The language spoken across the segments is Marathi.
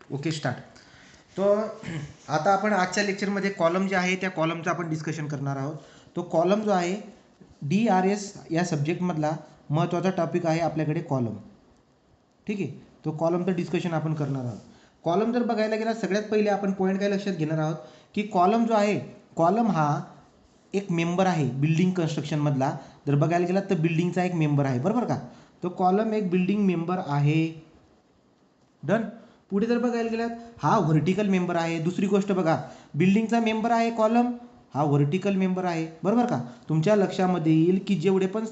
Okay start. तो आता आपण आजच्या लेक्चरमध्ये कॉलम जे आहे त्या कॉलमचं आपण डिस्कशन करणार आहोत. तो कॉलम जो आहे DRS या सब्जेक्टमधला महत्त्वाचा टॉपिक आहे आपल्याकडे कॉलम. ठीक आहे, तो कॉलमचं डिस्कशन आपण करणार आहोत. कॉलम जर बघायला गेला सगळ्यात पहिले आपण पॉईंट काय लक्षात घेणार आहोत की कॉलम जो आहे, कॉलम हा एक मेंबर आहे बिल्डिंग कन्स्ट्रक्शनमधला. जर बघायला गेला तर बिल्डिंगचा एक मेंबर आहे, बरोबर का. तो कॉलम एक बिल्डिंग मेंबर आहे. डन. पुढे जर बघायला गेलात हा व्हर्टिकल मेंबर आहे. दुसरी गोष्ट बघा, बिल्डिंगचा मेंबर आहे कॉलम, हा व्हर्टिकल मेंबर आहे, बरोबर का. तुमच्या लक्षामध्ये येईल की जेवढे पण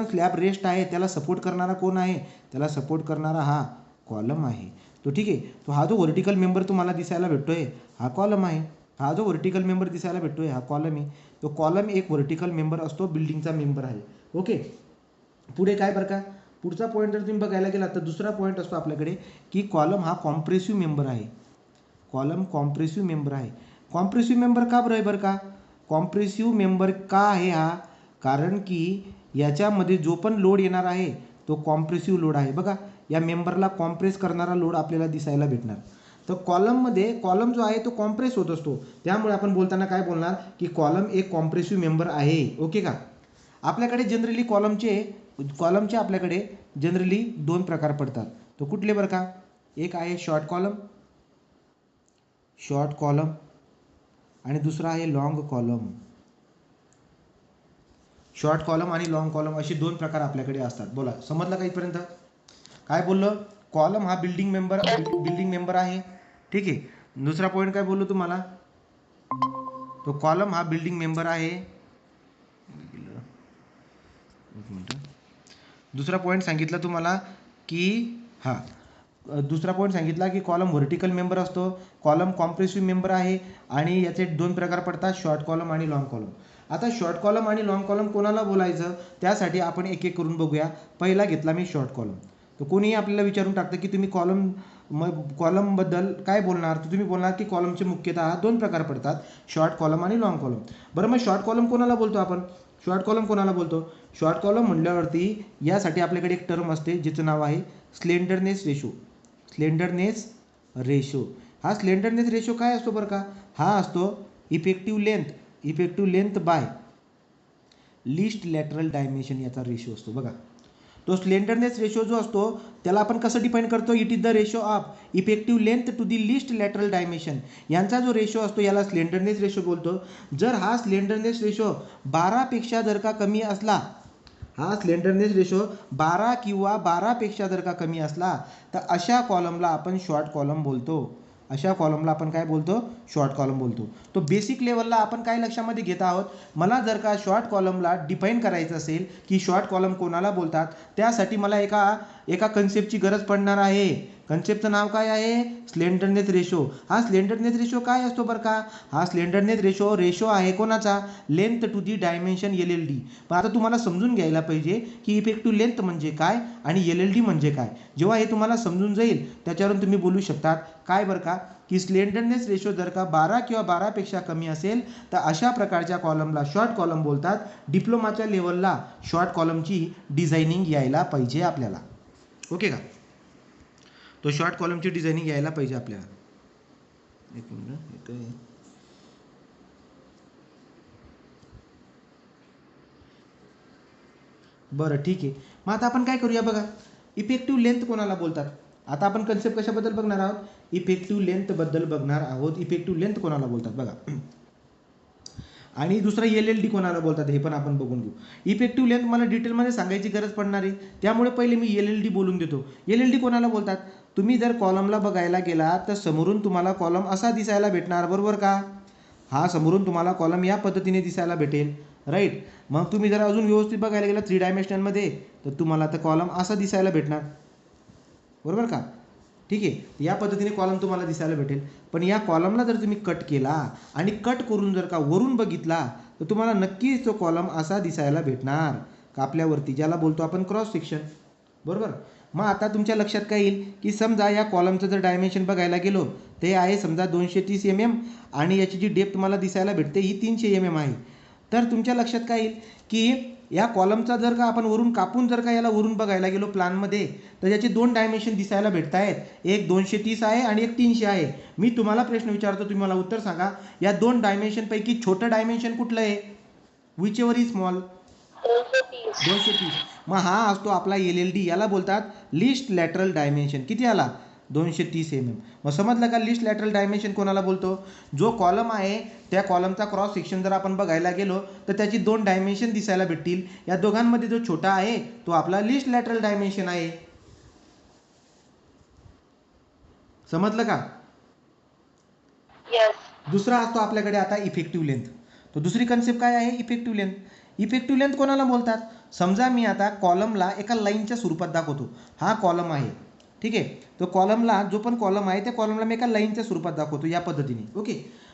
स्लॅब रेस्ट आहे त्याला सपोर्ट करणारा कोण आहे, त्याला सपोर्ट करणारा हा कॉलम आहे. तो ठीक आहे. तो हा जो व्हर्टिकल मेंबर तुम्हाला दिसायला भेटतोय हा कॉलम आहे. हा जो व्हर्टिकल मेंबर दिसायला भेटतोय हा कॉलम आहे. तो कॉलम एक व्हर्टिकल मेंबर असतो, बिल्डिंगचा मेंबर आहे. ओके. पुढे काय बरं का, पुढचा पॉईंट जर तुम्ही बघायला गेला तर दुसरा पॉईंट असतो आपल्याकडे की कॉलम हा कॉम्प्रेसिव्ह मेंबर आहे. कॉलम कॉम्प्रेसिव्ह मेंबर आहे. कॉम्प्रेसिव्ह मेंबर का बरं आहे बरं का, कॉम्प्रेसिव्ह मेंबर का आहे हा, कारण की याच्यामध्ये जो पण लोड येणार आहे तो कॉम्प्रेसिव्ह लोड आहे. बघा, या मेंबरला कॉम्प्रेस करणारा लोड आपल्याला दिसायला भेटणार. तर कॉलममध्ये कॉलम जो आहे तो कॉम्प्रेस होत असतो, त्यामुळे आपण बोलताना काय बोलणार की कॉलम एक कॉम्प्रेसिव्ह मेंबर आहे. ओके का. आपल्याकडे जनरली कॉलमचे आपल्याकडे जनरली दोन प्रकार पडतात. तो कुठले बरं का, एक आहे शॉर्ट कॉलम आणि दुसरा आहे लॉंग कॉलम. शॉर्ट कॉलम आणि लॉंग कॉलम असे दोन प्रकार आपल्याकडे असतात. बोला, समजलं का इथपर्यंत. काय बोललो, कॉलम हा बिल्डिंग मेंबर आहे. ठीक आहे. दुसरा पॉईंट काय बोललो तुम्हाला, तो कॉलम हा बिल्डिंग मेंबर आहे. दुसरा पॉईंट सांगितला तुम्हाला की दुसरा पॉईंट सांगितला की कॉलम व्हर्टिकल मेंबर असतो, कॉलम कॉम्प्रेसिव्ह मेंबर आहे आणि याचे दोन प्रकार पडतात, शॉर्ट कॉलम आणि लॉंग कॉलम. आता शॉर्ट कॉलम आणि लॉंग कॉलम कोणाला बोलायचं त्यासाठी आपण एक एक करून बघूया. पहिला घेतला मी शॉर्ट कॉलम. तर कोणीही आपल्याला विचारून टाकतं की तुम्ही कॉलमबद्दल काय बोलणार, तर तुम्ही बोलणार की कॉलमचे मुख्यतः दोन प्रकार पडतात, शॉर्ट कॉलम आणि लॉंग कॉलम. बरं, मग शॉर्ट कॉलम कोणाला बोलतो आपण, शॉर्ट कॉलम म्हणल्यावरती यासाठी आपल्याकडे एक टर्म असते जिचं नाव आहे स्लेंडरनेस रेशो. हा स्लेंडरनेस रेशो काय असतो बरं का, हा असतो effective length by least lateral dimension याचा रेशो असतो. बघा, तो स्लेंडरनेस रेशो जो असतो त्याला आपण कसं डिफाईन करतो, it is the ratio of effective length to the least lateral dimension. यांचा जो रेशो असतो याला स्लेंडरनेस रेशो बोलतो. जर हा स्लेंडरनेस रेशो 12पेक्षा जर का कमी असला, हा स्लेंडरनेस रेशो 12 किंवा 12पेक्षा जर का कमी असला तर अशा कॉलमला आपण शॉर्ट कॉलम बोलतो. अशा कॉलमला आपण काय बोलतो, शॉर्ट कॉलम बोलतो. तो बेसिक लेवलला आपण काय लक्षामध्ये घेत आहोत, मला जर का शॉर्ट कॉलमला डिफाईन करायचं असेल की शॉर्ट कॉलम कोणाला बोलतात, त्यासाठी मला एका कन्सेप्टची गरज पडणार आहे. कन्सेप्टचं नाव काय आहे, स्लेंडरनेस रेशो. हा स्लेंडरनेस रेशो काय असतो बरं का, हा स्लेंडरनेस रेशो आहे कोणाचा, length to the dimension LLD. पण आता तुम्हाला समजून घ्यायला पाहिजे की इफेक्टिव्ह लेंथ म्हणजे काय आणि LLD म्हणजे काय. जेव्हा हे तुम्हाला समजून जाईल त्याच्यावरून तुम्ही बोलू शकतात काय बरं का, की स्लेंडरनेस रेशो जर का 12 किंवा 12पेक्षा कमी असेल तर अशा प्रकारच्या कॉलमला शॉर्ट कॉलम बोलतात. डिप्लोमाच्या लेवलला शॉर्ट कॉलमची डिझायनिंग यायला पाहिजे आपल्याला. ओके का, तो शॉर्ट कॉलमची डिझायनिंग यायला पाहिजे आपल्याला. एक मिनिट. बरं, ठीक आहे. मग आता आपण काय करूया बघा, इफेक्टिव्ह लेंथ कोणाला बोलतात. आता आपण कन्सेप्ट कशाबद्दल बघणार आहोत, इफेक्टिव्ह लेंथबद्दल बघणार आहोत. इफेक्टिव्ह लेंथ कोणाला बोलतात बघा, आणि दुसरा LLD कोणाला बोलतात हे पण आपण बघून घेऊ. इफेक्टिव्ह लेंथ मला डिटेलमध्ये सांगायची गरज पडणार आहे, त्यामुळे पहिले मी LLD बोलून देतो. LLD कोणाला बोलतात, तुम्ही जर कॉलमला बघायला गेला तर समोरून तुम्हाला कॉलम असा दिसायला भेटणार, बरोबर का. हा समोरून तुम्हाला कॉलम या पद्धतीने दिसायला भेटेल, राईट. मग तुम्ही जर अजून व्यवस्थित बघायला गेला 3 डायमेन्शनमध्ये तर तुम्हाला तर कॉलम असा दिसायला भेटणार, बरोबर का. ठीक आहे, या पद्धतीने कॉलम तुम्हाला दिसायला भेटेल. पण या कॉलमला जर तुम्ही कट केला आणि कट करून जर का वरून बघितला तर तुम्हाला नक्कीच तो कॉलम असा दिसायला भेटणार कापल्यावरती, ज्याला बोलतो आपण क्रॉस सेक्शन, बरोबर. मग आता तुमच्या लक्षात काय येईल की समजा या कॉलमचं जर डायमेन्शन बघायला गेलो ते आहे समजा 230 mm आणि याची जी डेप्थ तुम्हाला दिसायला भेटते ही 300 mm आहे. तर तुमच्या लक्षात काय येईल की या कॉलमचा जर का आपण वरून कापून जर का याला वरून बघायला गेलो प्लॅनमध्ये तर याचे 2 डायमेन्शन दिसायला भेटत आहेत. एक 230 आहे आणि एक 300 आहे. मी तुम्हाला प्रश्न विचारतो, तुम्ही मला उत्तर सांगा, या 2 डायमेन्शनपैकी छोटं डायमेन्शन कुठलं आहे? Which ever is small? 230. मग हा असतो आपला LLD, याला बोलतात लिस्ट लॅटरल डायमेन्शन. किती आला? 230 mm. मग समजलं का लिस्ट लॅटरल डायमेन्शन कोणाला बोलतो? जो कॉलम आहे त्या कॉलमचा क्रॉस सेक्शन जर आपण बघायला गेलो तर त्याची 2 डायमेन्शन दिसायला भेटतील. या दोघांमध्ये जो छोटा आहे तो आपला लिस्ट लॅटरल डायमेन्शन आहे. समजलं का? दुसरा असतो आपल्याकडे आता इफेक्टिव्ह लेंथ. तो दुसरी कन्सेप्ट काय आहे? Effective length. इफेक्टिव्ह लेंथ कोणाला बोलतात? समजा मी आता कॉलमला एका लाईनच्या स्वरूपात दाखवतो. हा कॉलम आहे, ठीक आहे. तो कॉलमला, जो पण कॉलम आहे त्या कॉलमला मी एका लाईनच्या स्वरूपात दाखवतो या पद्धतीने. ओके.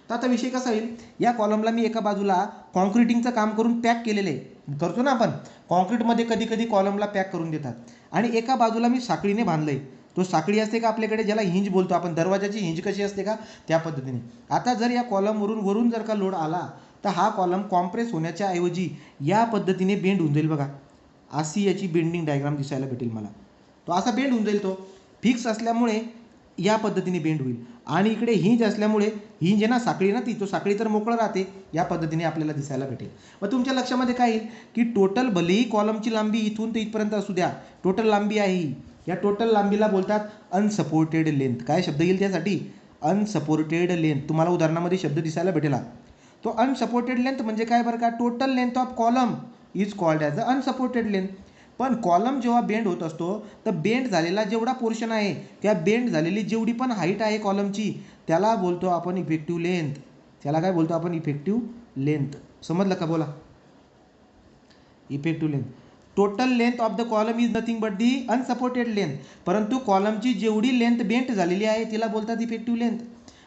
तर आता विषय कसा होईल, या कॉलमला मी एका बाजूला कॉन्क्रिटिंगचं काम करून पॅक केलेलं आहे. करतो ना आपण कॉन्क्रीटमध्ये, कधी कधी कॉलमला पॅक करून देतात. आणि एका बाजूला मी साखळीने बांधलंय. तो साखळी असते का आपल्याकडे, ज्याला हिंज बोलतो आपण, दरवाजाची हिंज कशी असते का, त्या पद्धतीने. आता जर या कॉलमवरून जर का लोड आला तर हा कॉलम कॉम्प्रेस होण्याच्या ऐवजी या पद्धतीने बेंड होऊन जाईल. बघा, अशी याची बेंडिंग डायग्राम दिसायला भेटेल मला. तो असा बेंड होऊन जाईल. तो फिक्स असल्यामुळे या पद्धतीने बेंड होईल. आणि इकडे हिंज असल्यामुळे, हिंज आहे ना, साखळी ना ती, तो साखळी तर मोकळं राहते, या पद्धतीने आपल्याला दिसायला भेटेल. मग तुमच्या लक्षामध्ये काय येईल की टोटल, भलेही कॉलमची लांबी इथून ते इथपर्यंत असू द्या, टोटल लांबी आहे ही, या टोटल लांबीला बोलतात अनसपोर्टेड लेंथ. काय शब्द येईल त्यासाठी? Unsupported length. तुम्हाला उदाहरणामध्ये शब्द दिसायला भेटेल. तो अनसपोर्टेड लेंथ म्हणजे काय बरं का? Total length of column is called as a unsupported length. पण कॉलम जेव्हा बेंड होत असतो तर बेंड झालेला जेवढा पोर्शन आहे, त्या बेंड झालेली जेवढी पण हाईट आहे कॉलमची, त्याला बोलतो आपण इफेक्टिव्ह लेंथ. त्याला काय बोलतो आपण? Effective length. समजलं का? बोला. Effective length. Total length of the column is nothing but the unsupported length. परंतु कॉलमची जेवढी लेंथ बेंड झालेली आहे तिला बोलतात इफेक्टिव्ह लेंथ.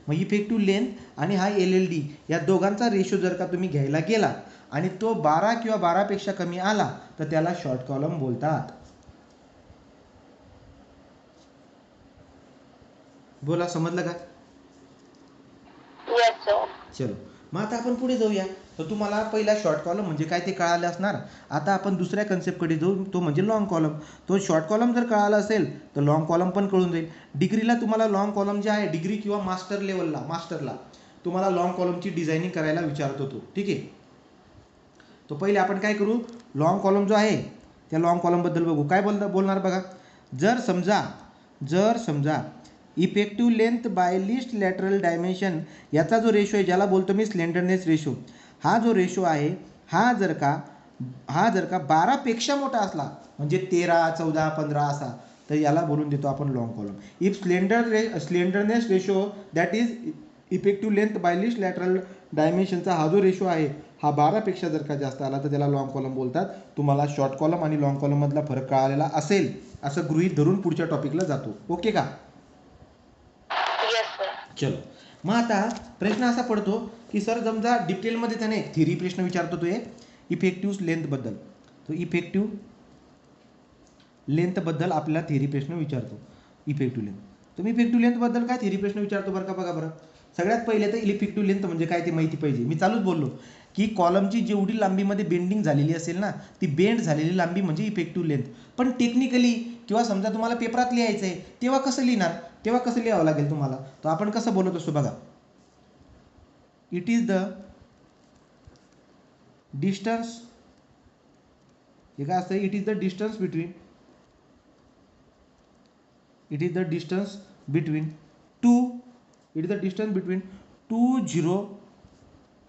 मग इफेक्टिव्ह लेंथ आणि हा LLD या दोघांचा रेशो जर का तुम्ही घ्यायला गेला आणि तो 12 किंवा 12पेक्षा कमी आला तर त्याला शॉर्ट कॉलम बोलतात. बोला, समजलं का? चलो, मग आता आपण पुढे जाऊया. तर तुम्हाला पहिला शॉर्ट कॉलम म्हणजे काय ते कळालं असणार. आता आपण दुसऱ्या कन्सेप्टकडे जाऊ, तो म्हणजे लॉंग कॉलम. तो शॉर्ट कॉलम जर कळाला असेल तर लॉंग कॉलम पण कळून जाईल. डिग्रीला तुम्हाला लॉंग कॉलम जे आहे, डिग्री किंवा मास्टर लेवलला, मास्टरला तुम्हाला लॉंग कॉलमची डिझायनिंग करायला विचारतो तो, ठीक आहे. तो पहिले आपण काय करू, लॉंग कॉलम जो आहे त्या लॉंग कॉलमबद्दल बघू. काय बोलणार बघा. जर समजा effective length by least lateral dimension, याचा जो रेशो आहे, ज्याला बोलतो मी स्लेंडरनेस रेशो, हा जो रेशो आहे, हा जर का 12पेक्षा मोठा असला, म्हणजे 13, 14, 15 असा, तर याला बोलून देतो आपण long column. If slenderness ratio that is effective length by least lateral डायमेन्शनचा हा जो रेशो आहे, हा 12पेक्षा जर का जास्त आला तर त्याला लॉंग कॉलम बोलतात. तुम्हाला शॉर्ट कॉलम आणि लॉंग कॉलम मधला फरक कळालेला असेल असं गृहीत धरून पुढच्या टॉपिकला जातो. ओके का? चलो, मग आता प्रश्न असा पडतो की सर समजा डिटेलमध्ये त्याने थिअरी प्रश्न विचारतो तो इफेक्टिव्ह लेंथबद्दल. तो इफेक्टिव्ह लेंथबद्दल आपल्याला थिअरी प्रश्न विचारतो. इफेक्टिव्ह लेंथ, तर मी इफेक्टिव्ह लेंथबद्दल काय थिअरी प्रश्न विचारतो बरं का? बघा बरं, सगळ्यात पहिले तर इफेक्टिव्ह लेंथ म्हणजे काय ते माहिती पाहिजे. मी चालूच बोललो की कॉलमची जेवढी लांबीमध्ये बेंडिंग झालेली असेल ना, ती बेंड झालेली लांबी म्हणजे इफेक्टिव्ह लेंथ. पण टेक्निकली किंवा समजा तुम्हाला पेपरात लिहायचं आहे तेव्हा कसं लिहिणार, तेव्हा कसं लिहावं लागेल तुम्हाला, तर आपण कसं बोलत असतो बघा. इट इज द डिस्टन्स, हे काय असतं, it is the distance between two zero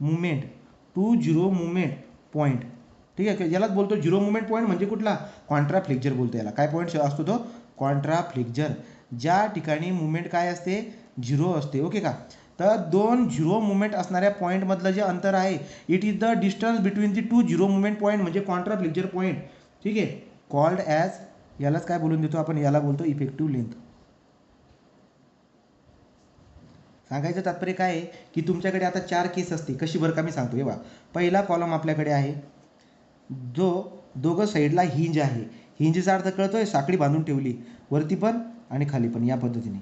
movement point. ठीक आहे, यालाच बोलतो झिरो मुवमेंट पॉईंट. म्हणजे कुठला? कॉन्ट्राफ्लेक्झर बोलतो याला. काय पॉईंट असतो तो? कॉन्ट्राफ्लेक्झर. ज्या ठिकाणी मुवमेंट काय असते? झिरो असते. ओके का? तर 2 झिरो मुवमेंट असणाऱ्या पॉईंटमधलं जे अंतर आहे, it is the distance between the 2 zero movement point, म्हणजे कॉन्ट्राफ्लेक्झर पॉईंट. ठीक आहे, कॉल्ड ॲज, यालाच काय बोलून देतो आपण? याला बोलतो इफेक्टिव्ह लेंथ. सांगायचं तात्पर्य काय आहे की तुमच्याकडे आता 4 केस असते. कशी बरं का? मी सांगतो. हे बघा, पहिला कॉलम आपल्याकडे आहे जो दोघं साईडला हिंज आहे. हिंजचा अर्थ कळतोय? साखळी बांधून ठेवली वरती पण आणि खाली पण, या पद्धतीने.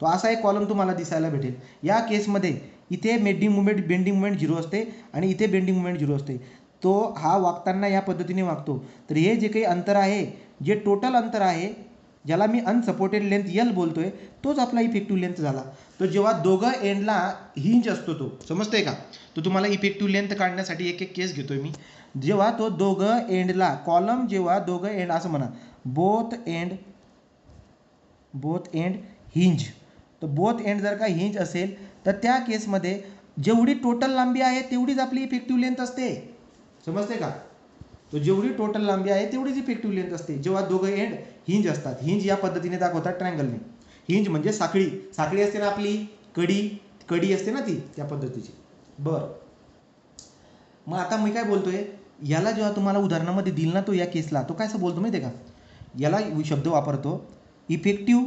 तो असा एक कॉलम तुम्हाला दिसायला भेटेल. या केसमध्ये इथे बेंडिंग मुवमेंट 0 असते आणि इथे बेंडिंग मुवमेंट 0 असते. तो हा वागताना या पद्धतीने वागतो. तर हे जे काही अंतर आहे, जे टोटल अंतर आहे, ज्याला मी अनसपोर्टेड लेंथ यल बोलतोय, तोच आपला इफेक्टिव्ह लेंथ झाला. तो जेव्हा दोघं एंडला हिंज असतो, तो समजतंय का? तो तुम्हाला इफेक्टिव्ह लेंथ काढण्यासाठी एक एक केस घेतोय मी. जेव्हा तो दोघं एंडला कॉलम, जेव्हा दोघं एंड असं म्हणा, बोथ एंड हिंज. तर बोथ एंड जर का हिंज असेल तर त्या केसमध्ये जेवढी टोटल लांबी आहे तेवढीच आपली इफेक्टिव्ह लेंथ असते. समजते का? तो जेवढी टोटल लांबी आहे तेवढीच इफेक्टिव्ह लेंथ असते जेव्हा दोघं एंड हिंज असतात. हिंज या पद्धतीने दाखवतात ट्रायंगलने. हिंज म्हणजे साखळी असते ना आपली, कडी असते ना ती, त्या पद्धतीची. बरं, मग आता मी काय बोलतोय, याला जेव्हा तुम्हाला उदाहरणामध्ये दिल ना तो या केसला, तो काय असं बोलतो माहिती आहे का? याला शब्द वापरतो effective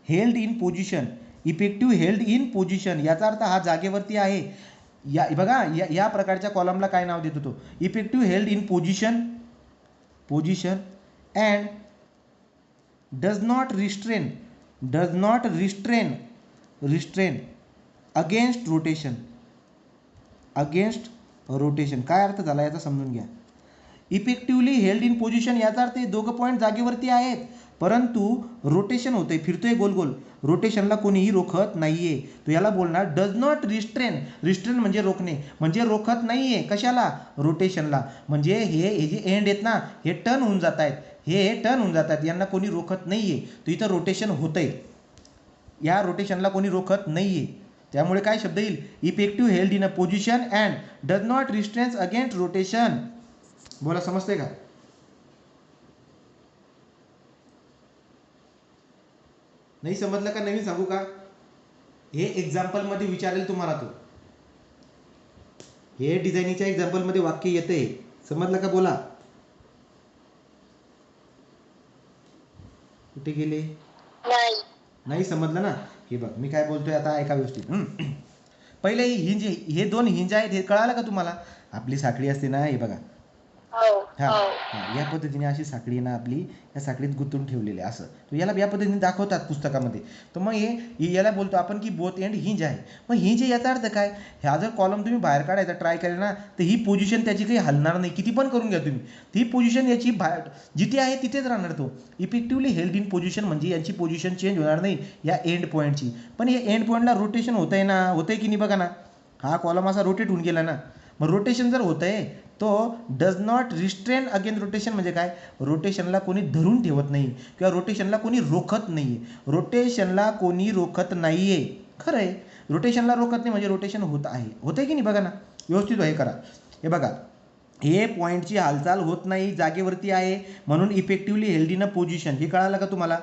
held in position. Effective held in position याचा अर्थ हा जागेवरती आहे. या बघा, या प्रकारच्या कॉलमला काय नाव देतो तो? Effective held in position and does not restrain against rotation. काय अर्थ झाला याचा समजून घ्या. इफेक्टिव्हली हेल्ड इन पोझिशन याचा अर्थ दोघं पॉईंट जागेवरती आहेत, परंतु रोटेशन होतंय, फिरतोय गोल गोल. रोटेशनला कोणीही रोखत नाहीये. तो याला बोलणार डज नॉट रिस्ट्रेन म्हणजे रोखणे, म्हणजे रोखत नाहीये कशाला? रोटेशनला. म्हणजे हे जे एंड आहेत ना, हे टर्न होऊन जात आहेत, यांना कोणी रोखत नाहीये. तो इथं रोटेशन होतंय, या रोटेशनला कोणी रोखत नाहीये. त्यामुळे काय शब्द येईल? Effective held in a position and does not restrain against rotation. बोला, समजते का? नाही समजलं का? नवीन सांगू का? हे एक्झाम्पल मध्ये विचारेल तुम्हाला तो. हे डिझायनिंगच्या एक्झाम्पल मध्ये वाक्य येते. समजलं का? बोला. कुठे गेले? नाही समजलं ना? हे बघ, मी काय बोलतोय आता ऐका व्यवस्थित. पहिले हे दोन हिंज आहेत, हे कळालं का तुम्हाला? आपली साखळी असते ना, हे बघा, या पद्धतीने अशी साखळी ना आपली, या साखळीत गुंतून ठेवलेली असं. तो याला या पद्धतीने दाखवतात पुस्तकामध्ये. तर मग हे याला बोलतो आपण की बोथ एंड हिंज आहे. मग हिंज याचा अर्थ काय? ह्या जर कॉलम तुम्ही बाहेर काढायचा ट्राय केला ना, तर ही पोझिशन त्याची काही हलणार नाही, किती पण करून घ्या तुम्ही. ती पोझिशन याची जिथे आहे तिथेच राहणार. तो इफेक्टिव्हली हेल्ड इन पोझिशन म्हणजे यांची पोझिशन चेंज होणार नाही या एंड पॉईंटची. पण हे एंड पॉईंटला रोटेशन होतंय की नाही बघा ना. हा कॉलम असा रोटेट होऊन गेला ना. मग रोटेशन जर होतंय, तो does not restrain again rotation म्हणजे काय? रोटेशनला कोणी धरून ठेवत नाही किंवा रोटेशनला कोणी रोखत नाही. रोटेशनला कोणी रोखत नाहीये. खरं आहे, रोटेशनला रोखत नाही म्हणजे रोटेशन होतंय की नाही बघा ना. व्यवस्थित हे करा. हे बघा, हे पॉईंटची हालचाल होत नाही, जागेवरती आहे, म्हणून effectively held in a position. हे कळालं का तुम्हाला?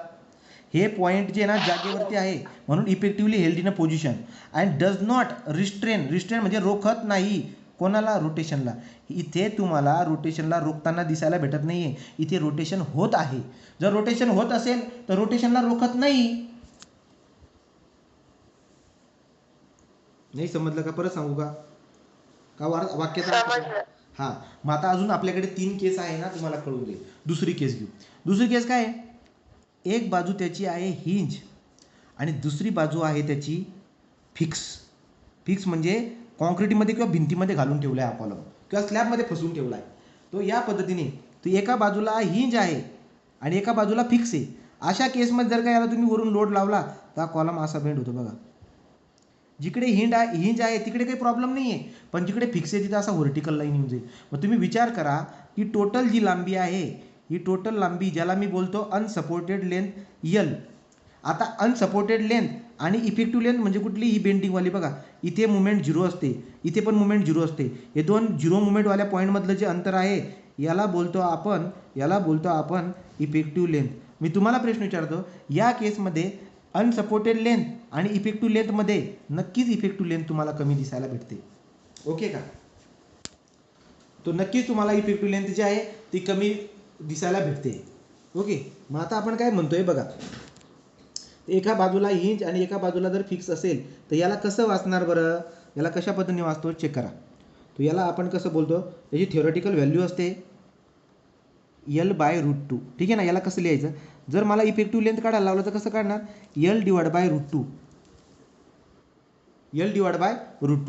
हे पॉईंट जे ना जागेवरती आहे म्हणून effectively held in a position and does not restrain म्हणजे रोखत नाही. कोणाला? रोटेशनला. इथे तुम्हाला रोटेशनला रोखताना दिसायला भेटत नाहीये, इथे रोटेशन होत आहे. जर रोटेशन होत असेल तर रोटेशनला रोखत नाही. समजलं का? परत सांगू का? वाक्याचा? हा, मग आता अजून आपल्याकडे 3 केस आहे ना, तुम्हाला कळून देईल. दुसरी केस घेऊ. दुसरी केस काय आहे? एक बाजू त्याची आहे हिंज आणि दुसरी बाजू आहे त्याची फिक्स म्हणजे कॉन्क्रीटमध्ये किंवा भिंतीमध्ये घालून ठेवला आहे हा कॉलम, किंवा स्लॅबमध्ये फसवून ठेवला आहे. तो या पद्धतीने, तो एका बाजूला हिंज आहे आणि एका बाजूला फिक्स आहे. अशा केसमध्ये जर का याला तुम्ही वरून लोड लावला तर हा कॉलम असा बेंड होतो बघा. जिकडे हिंज आहे तिकडे काही प्रॉब्लेम नाही आहे, पण जिकडे फिक्स आहे तिथं असा व्हर्टिकल लाईन येऊन जाईल. मग तुम्ही विचार करा की टोटल जी लांबी आहे, ही टोटल लांबी ज्याला मी बोलतो अनसपोर्टेड लेंथ यल. आता अनसपोर्टेड लेंथ आणि इफेक्टिव्ह लेंथ म्हणजे कुठली? ही बेंडिंगवाली बघा. इथे मुवमेंट 0 असते, इथे पण मुवमेंट 0 असते. हे दोन 0 मुवमेंटवाल्या पॉईंटमधलं जे अंतर आहे याला बोलतो आपण इफेक्टिव्ह लेंथ. मी तुम्हाला प्रश्न विचारतो, या केसमध्ये अनसपोर्टेड लेंथ आणि इफेक्टिव्ह लेंथमध्ये नक्कीच इफेक्टिव्ह लेंथ तुम्हाला कमी दिसायला भेटते. ओके का? तो नक्कीच तुम्हाला इफेक्टिव्ह लेंथ जी आहे ती कमी दिसायला भेटते. ओके, मग आता आपण काय म्हणतोय बघा, एका बाजूला हिंज आणि एका बाजूला जर फिक्स असेल तर याला कसं वाचणार बरं? याला कशा पद्धतीने वाचतो चेक करा. तो याला आपण कसं बोलतो, याची थिओरिटिकल व्हॅल्यू असते L/√2. ठीक आहे ना. याला कसं लिहायचं? जर मला इफेक्टिव्ह लेंथ काढायला लावलं तर कसं काढणार? L/√2.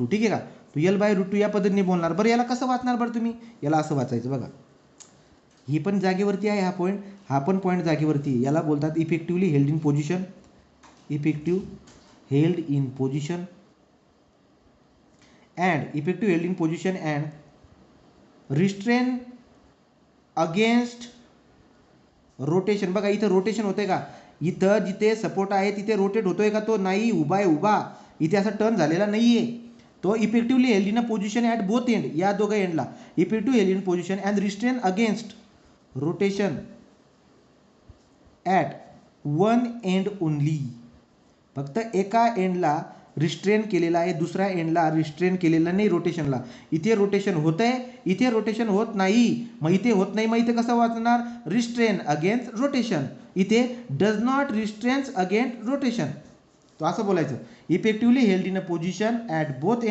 ठीक आहे का? तो L/√2 या पद्धतीने बोलणार. बरं याला कसं वाचणार बरं तुम्ही? याला असं वाचायचं बघा. ही पण जागेवरती आहे हा पण पॉईंट जागेवरती आहे. याला बोलतात effectively held in position. Effective held in position and effective held in position and restrain against rotation. बघा इथं रोटेशन होतंय का? इथं जिथे सपोर्ट आहे तिथे रोटेट होतोय का? तो नाही. उभा आहे उभा. इथे असा टर्न झालेला नाहीये. तो effectively held in a position at both end. या दोघं एंडला effective held in position and restrain against rotation at one end only. फक्त एका एंडला रिस्ट्रेन केलेला आहे, दुसऱ्या एंडला रिस्ट्रेन केलेला नाही रोटेशनला. इथे रोटेशन होत आहे, इथे रोटेशन होत नाही. मग इथे होत नाही, मग इथे कसं वाचणार? Restrain against rotation. इथे डज नॉट रिस्ट्रेन्स अगेन्स्ट रोटेशन. तो असं बोलायचं. Effectively held in a position at both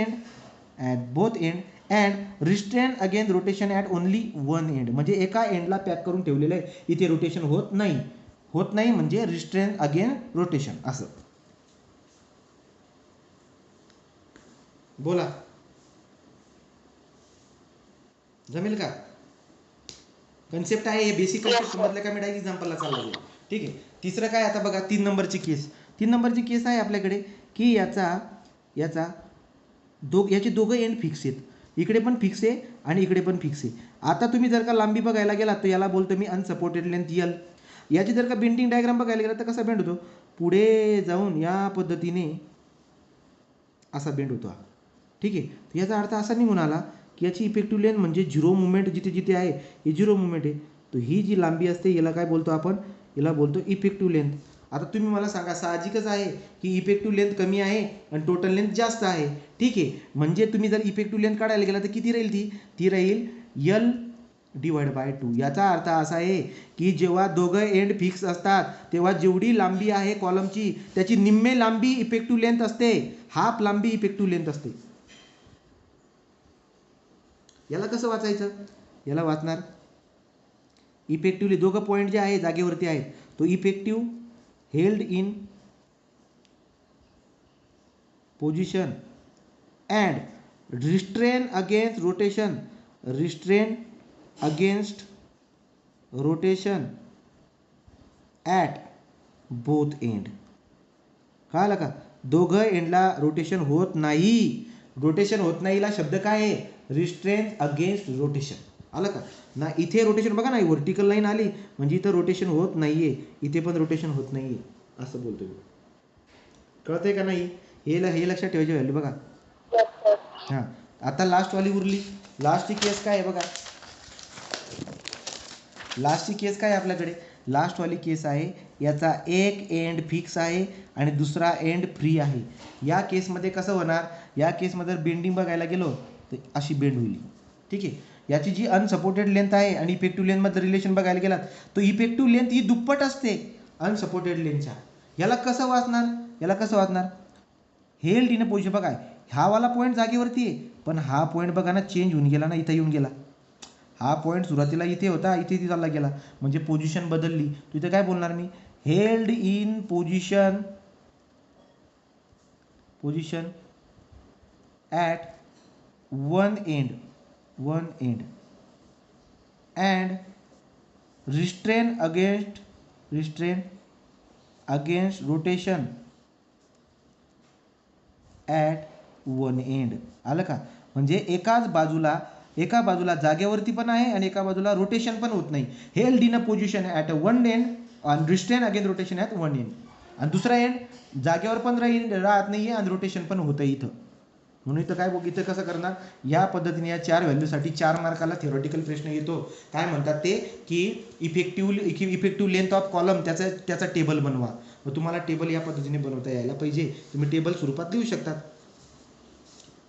end and restrain against rotation at only one end. म्हणजे एका एंडला पॅक करून ठेवलेलं आहे, इथे रोटेशन होत नाही म्हणजे रिस्ट्रेन अगेन्स्ट रोटेशन असं. बोला, जमेल का? कन्सेप्ट आहे हे, बेसिक कन्सेप्ट समजलं का? मी डायरेक्ट एक्झाम्पलला चालला जाईल. ठीक आहे. तिसरं काय आता बघा, 3 नंबरची केस आहे आपल्याकडे की याची दोघं एंड फिक्स आहेत. इकडे पण फिक्स आहे आणि इकडे पण फिक्स आहे. आता तुम्ही जर का लांबी बघायला गेला तर याला बोलतो मी अनसपोर्टेड लेंथ L. याची जर का बेंडिंग डायग्राम बघायला गेला तर कसा बेंड होतो? पुढे जाऊन या पद्धतीने असा बेंड होतो हा. ठीक आहे. तर याचा अर्थ असा निघून आला की याची इफेक्टिव्ह लेंथ म्हणजे झिरो मुवमेंट जिथे जिथे आहे हे झिरो मुवमेंट आहे. तर ही जी लांबी असते याला काय बोलतो आपण? याला बोलतो इफेक्टिव्ह लेंथ. आता तुम्ही मला सांगा, साहजिकच आहे की इफेक्टिव्ह लेंथ कमी आहे आणि टोटल लेंथ जास्त आहे. ठीक आहे. म्हणजे तुम्ही जर इफेक्टिव्ह लेंथ काढायला गेला तर किती राहील? ती राहील L/2. याचा अर्थ असा आहे की जेव्हा दोघं एंड फिक्स असतात तेव्हा जेवढी लांबी आहे कॉलमची त्याची निम्मे लांबी इफेक्टिव्ह लेंथ असते, हाफ लांबी इफेक्टिव्ह लेंथ असते. याला कसं वाचायचं? याला वाचणार इफेक्टिव्हली दोघं पॉईंट जे आहे जागेवरती आहेत, तो effective held in position and restrain against rotation at both end. कळालं का? दोघं एंडला रोटेशन होत नाहीला शब्द काय आहे? Restrain against rotation. आलं का? ना इथे रोटेशन बघा ना, व्हर्टिकल लाईन आली म्हणजे इथं रोटेशन होत नाहीये, इथे पण रोटेशन होत नाहीये असं बोलतो मी. कळतंय का नाही? हे लक्षात ठेवायची व्हॅल्यू बघा. हां, आता लास्टवाली उरली. लास्टची केस काय आहे बघा? लास्टची केस काय आहे आपल्याकडे? लास्टवाली केस आहे याचा एक एंड फिक्स आहे आणि दुसरा एंड फ्री आहे. या केसमध्ये कसं होणार? या केसमध्ये जर बेंडिंग बघायला गेलो तर अशी बेंड होईल. ठीक आहे. याची जी अनसपोर्टेड लेंथ आहे आणि इफेक्टिव्ह लेंथमध्ये रिलेशन बघायला गेलात तर इफेक्टिव्ह लेंथ ही दुप्पट असते अनसपोर्टेड लेंथच्या. याला कसं वाचणार? Held in position. बघा हा वाला पॉईंट जागेवरती आहे, पण हा पॉईंट बघा ना चेंज होऊन गेला ना, इथं येऊन गेला. हा पॉईंट सुरुवातीला इथे होता, इथे चालला गेला म्हणजे पोझिशन बदलली. तू इथे काय बोलणार मी? Held in position at one end and restrain against rotation at one end. आलं का? म्हणजे एका बाजूला जागेवरती पण आहे आणि एका बाजूला रोटेशन पण होत नाही. Held in a position at one end आणि restrain again rotation at one end. आणि दुसरा एंड जागेवर पण राहत नाही आहे आणि रोटेशन पण होतं इथं. म्हणून इथं काय इथं कसं करणार? या पद्धतीने या 4 व्हॅल्यूसाठी 4 मार्काला थिओरिटिकल प्रश्न येतो. काय म्हणतात ते की इफेक्टिव्ह लेंथ ऑफ कॉलम त्याचा टेबल बनवा. मग तुम्हाला टेबल या पद्धतीने बनवता यायला पाहिजे. तुम्ही टेबल स्वरूपात लिहू शकतात.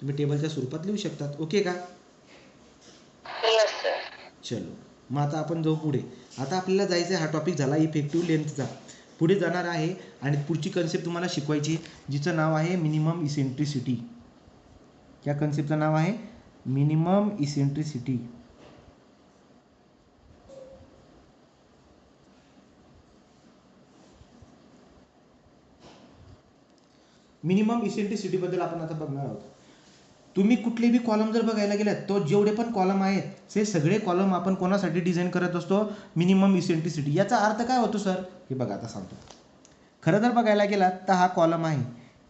तुम्ही टेबलच्या स्वरूपात लिहू शकतात. ओके का? चलो, मग आता आपण जाऊ पुढे. आता आपल्याला जायचं आहे, हा टॉपिक झाला इफेक्टिव्ह लेंथचा. पुढे जाणार आहे आणि पुढची कन्सेप्ट तुम्हाला शिकवायची जिचं नाव आहे मिनिमम इसेंट्रिसिटी. या कन्सेप्टचं नाव आहे मिनिमम इसेंट्रिसिटी. मिनिमम इसेंट्रिसिटी बद्दल आपण आता बघणार आहोत. तुम्ही कुठले बी कॉलम जर बघायला गेलात तो जेवढे पण कॉलम आहेत ते सगळे कॉलम आपण कोणासाठी डिझाईन करत असतो, मिनिमम इसेंट्रिसिटी. याचा अर्थ काय होतो सर, हे बघा आता सांगतो. खरं जर बघायला गेलात तर हा कॉलम आहे,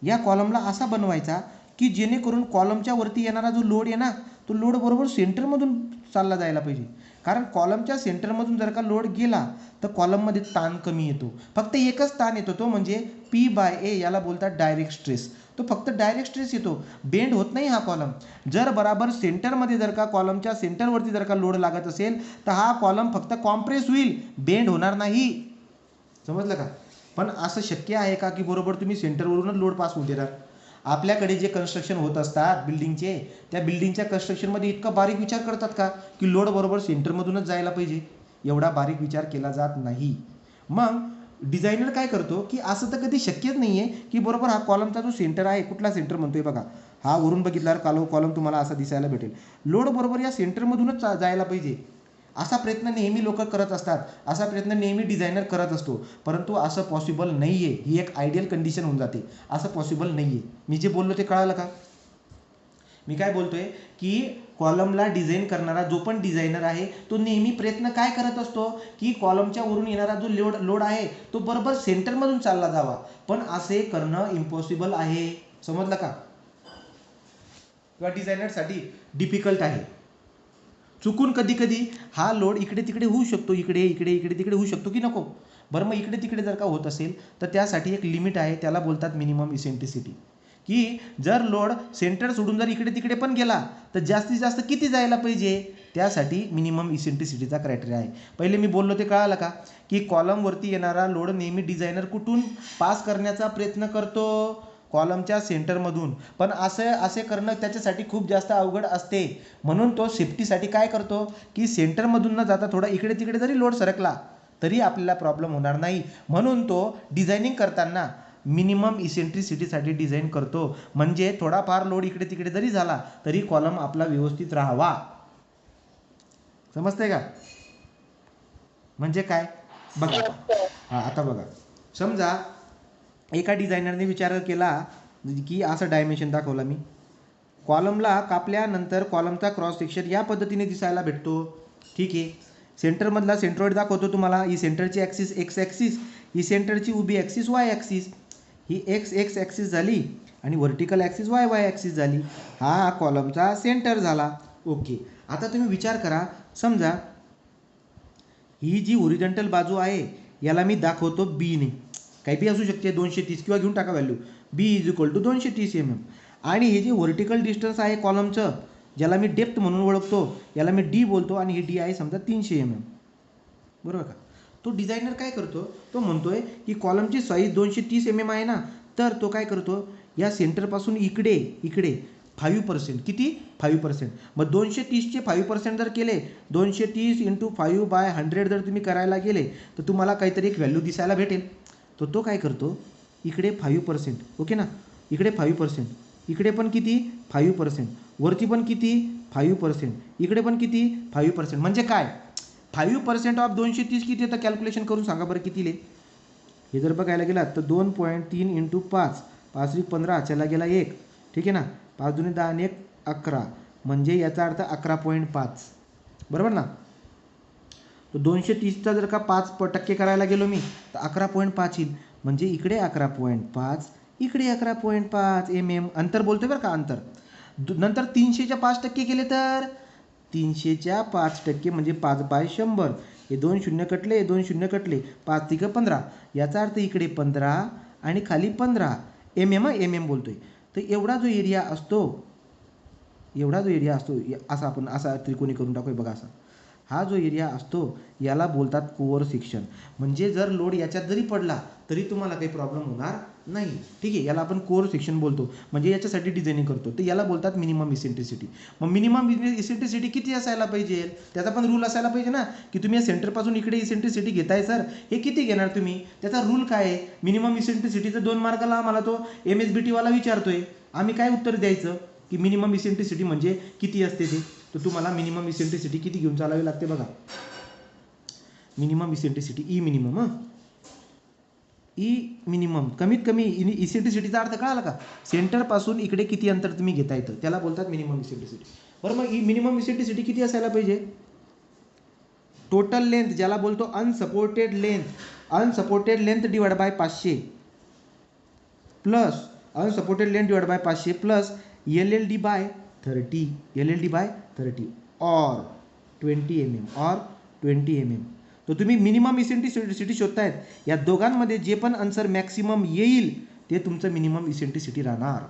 या कॉलमला असा बनवायचा की जेणेकरून कॉलमच्या वरती येणारा जो लोड आहे ना, तो लोड बरोबर सेंटरमधून चालला जायला पाहिजे. कारण कॉलमच्या सेंटरमधून जर का लोड गेला तर कॉलममध्ये ताण कमी येतो. फक्त एकच ताण येतो, तो म्हणजे P/A, याला बोलतात डायरेक्ट स्ट्रेस. तो फक्त डायरेक्ट स्ट्रेस येतो, बेंड होत नाही हा कॉलम. जर बराबर सेंटरमध्ये जर का कॉलमच्या सेंटरवरती जर का लोड लागत असेल तर हा कॉलम फक्त कॉम्प्रेस होईल, बेंड होणार नाही. समजलं का? पण असं शक्य आहे का की बरोबर तुम्ही सेंटरवरूनच लोड पास होऊ देणार? आपल्याकडे जे कन्स्ट्रक्शन होत असतात बिल्डिंगचे, त्या बिल्डिंगच्या कन्स्ट्रक्शनमध्ये इतका बारीक विचार करतात का की लोड बरोबर सेंटरमधूनच जायला पाहिजे? एवढा बारीक विचार केला जात नाही. मग डिझायनर काय करतो की असं तर कधी शक्यच नाही आहे की बरोबर हा कॉलमचा जो सेंटर आहे, कुठला सेंटर म्हणतोय बघा, हा वरून बघितल्यावर कॉलम तुम्हाला असा दिसायला भेटेल. लोड बरोबर या सेंटरमधूनच जायला पाहिजे, असा प्रयत्न नेहमी लोक करत असतात, असा प्रयत्न नेहमी डिझायनर करत असतो. परंतु असं पॉसिबल नाही आहे. ही एक आयडियल कंडिशन होऊन जाते. असं पॉसिबल नाही आहे. मी जे बोललो ते कळालं का? मी काय बोलतोय की कॉलमला डिझाईन करणारा जो पण डिझायनर आहे तो नेहमी प्रयत्न काय करत असतो की कॉलमच्या वरून येणारा जो लोड आहे तो बरोबर सेंटरमधून चालला जावा. पण असे करणं इम्पॉसिबल आहे. समजलं का? किंवा डिझायनरसाठी डिफिकल्ट आहे. चुकून कधी कधी हा लोड इकडे तिकडे होऊ शकतो, इकडे तिकडे होऊ शकतो की नको? बरं, मग इकडे तिकडे जर का होत असेल तर त्यासाठी एक लिमिट आहे, त्याला बोलतात मिनिमम इसेंट्रिसिटी. की जर लोड सेंटर सोडून जर इकडे तिकडे पण गेला तर जास्तीत जास्त किती जायला पाहिजे, त्यासाठी मिनिमम इसेंट्रिसिटीचा क्रायटेरिया आहे. पहिले मी बोललो ते कळालं का की कॉलमवरती येणारा लोड नेहमी डिझायनर कुठून पास करण्याचा प्रयत्न करतो? कॉलमच्या सेंटरमधून. पण असे करणं त्याच्यासाठी खूप जास्त अवघड असते. म्हणून तो सेफ्टीसाठी काय करतो की सेंटरमधून न जाता थोडा इकडे तिकडे जरी लोड सरकला तरी आपल्याला प्रॉब्लेम होणार नाही. म्हणून तो डिझायनिंग करताना मिनिमम इसेंट्रिसिटीसाठी डिझाईन करतो. म्हणजे थोडाफार लोड इकडे तिकडे जरी झाला तरी कॉलम आपला व्यवस्थित राहावा. समजतंय का? म्हणजे काय बघा आता बघा, समजा एका डिझायनरने विचार केला की असं डायमेन्शन दाखवला मी, कॉलमला कापल्यानंतर कॉलमचा क्रॉस सेक्शन या पद्धतीने दिसायला भेटतो. ठीक आहे. सेंटरमधला सेंट्रॉइड दाखवतो तुम्हाला. ही सेंटरची ॲक्सिस एक्स ॲक्सिस, ही सेंटरची उभी ॲक्सिस वाय ॲक्सिस, ही एक्स ॲक्सिस झाली आणि व्हर्टिकल ॲक्सिस वाय ॲक्सिस झाली. हा कॉलमचा सेंटर झाला. ओके. आता तुम्ही विचार करा, समजा ही जी ओरिजिनल बाजू आहे याला मी दाखवतो बी ने, काही बी असू शकते, 230 किंवा घेऊन टाका व्हॅल्यू, बी = 230 mm. आणि हे जे व्हर्टिकल डिस्टन्स आहे कॉलमचं, ज्याला मी डेप्थ म्हणून ओळखतो, याला मी डी बोलतो, आणि हे डी आहे समजा 300 mm. बरोबर का? तो डिझायनर काय करतो, तो म्हणतोय की कॉलमची साईज 230 mm आहे ना, तर तो काय करतो, या सेंटरपासून इकडे 5%, किती 5%. मग 230चे 5% जर केले, 230 × 5/100 जर तुम्ही करायला गेले तर तुम्हाला काहीतरी एक व्हॅल्यू दिसायला भेटेल. तर तो काय करतो, इकडे 5%, ओके ना, इकडे 5%, इकडे पण किती 5%, वरती पण किती 5%, इकडे पण किती 5%. म्हणजे काय, 5% ऑफ 230 किती येतं, कॅल्क्युलेशन करून सांगा बरं किती ले. हे जर बघायला गेलात तर 2.3 × 5, 5 × 15, चला गेला 1, ठीक आहे ना, 5 × 2 = 10 आणि 1 = 11, म्हणजे याचा अर्थ 11.5. बरोबर ना. तर 230चा जर का 5% करायला गेलो मी तर 11.5 येईल. म्हणजे इकडे 11.5, इकडे 11.5 mm अंतर बोलतोय बरं का, अंतर. नंतर 300च्या 5% केले तर 300च्या 5% म्हणजे 5/100. हे 2 शून्य कटले, 2 शून्य कटले, 5 × 3 = 15. याचा अर्थ इकडे 15 आणि खाली 15 mm बोलतोय. तर एवढा जो एरिया असतो, असा आपण असा त्रिकोणी करून टाकूया बघा असा. हा जो एरिया असतो याला बोलतात कोअर सेक्शन. म्हणजे जर लोड याच्यात जरी पडला तरी तुम्हाला काही प्रॉब्लेम होणार नाही. ठीक आहे. याला आपण कोअर सेक्शन बोलतो. म्हणजे याच्यासाठी डिझायनिंग करतो. तर याला बोलतात मिनिमम इसेंट्रिसिटी. मग मिनिमम इसेंट्रिसिटी किती असायला पाहिजे, त्याचा पण रूल असायला पाहिजे ना, की तुम्ही या सेंटरपासून इकडे इसेंट्रिसिटी घेताय सर, हे किती घेणार तुम्ही, त्याचा रूल काय आहे. मिनिमम इसेंट्रिसिटीचा 2 मार्काला आम्हाला तो MSBT वाला विचारतोय. आम्ही काय उत्तर द्यायचं की मिनिमम इसेंट्रिसिटी म्हणजे किती असते ते. तर तुम्हाला मिनिमम इसेंट्रिसिटी किती घेऊन चालावी लागते बघा. Minimum eccentricity E minimum. E minimum कमीत कमी इसेंट्रिसिटीचा अर्थ कळाला का? सेंटरपासून इकडे किती अंतर तुम्ही घेता येतं त्याला बोलतात मिनिमम इसेंट्रिसिटी. बरं मग ही मिनिमम इसेंट्रिसिटी किती असायला पाहिजे? टोटल लेंथ ज्याला बोलतो unsupported length divide by 500 plus unsupported length divide by 500 plus LLD by 30 और 20 mm. तो तुम्ही मिनिमम इसेंट्रिसिटी शोधतायत, या दोघांमध्ये जे पण आन्सर मॅक्सिमम येईल ते तुमचं मिनिमम इसेंट्रिसिटी राहणार.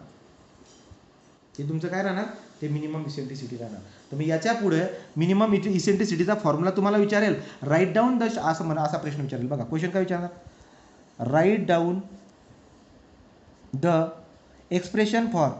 ते तुमचं काय राहणार? ते मिनिमम इसेंट्रिसिटी राहणार. तर मी याच्या पुढे मिनिमम इसेंट्रिसिटीचा फॉर्म्युला तुम्हाला विचारेल, राईट डाऊन द असा प्रश्न विचारेल. बघा क्वेश्चन काय विचारणार? Write down the expression for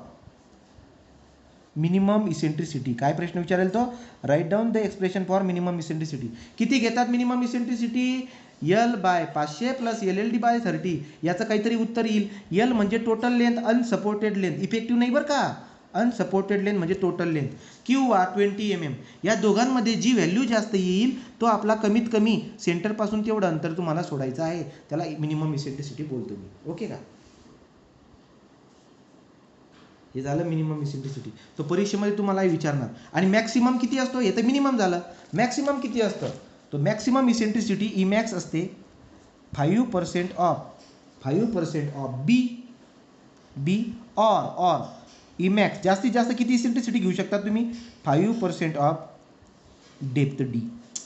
minimum eccentricity. काय प्रश्न विचारेल तो? Write down the expression for minimum eccentricity. किती घेतात minimum eccentricity? L by 500 plus LLD by 30. याचं काहीतरी उत्तर येईल. L म्हणजे total length, unsupported length, effective नाही बरं का, अनसपोर्टेड लेंथ म्हणजे टोटल लेंथ, किंवा 20 mm. या दोघांमध्ये जी व्हॅल्यू जास्त येईल तो आपला कमीत कमी सेंटरपासून तेवढं अंतर तुम्हाला सोडायचं आहे, त्याला मिनिमम इसेंट्रिसिटी बोलतो मी. ओके का? हे झालं मिनिमम इसेंट्रिसिटी. तो परीक्षेमध्ये तुम्हाला विचारणार. आणि मॅक्सिमम किती असतो? हे तर मिनिमम झालं. मॅक्सिमम किती असतं? तो मॅक्सिमम इसेंट्रिसिटी Emax असते 5% ऑफ बी और Emax जास्तीत जास्त किती इसेंट्रिसिटी घेऊ शकता तुम्ही? 5% ऑफ डेप्थ D.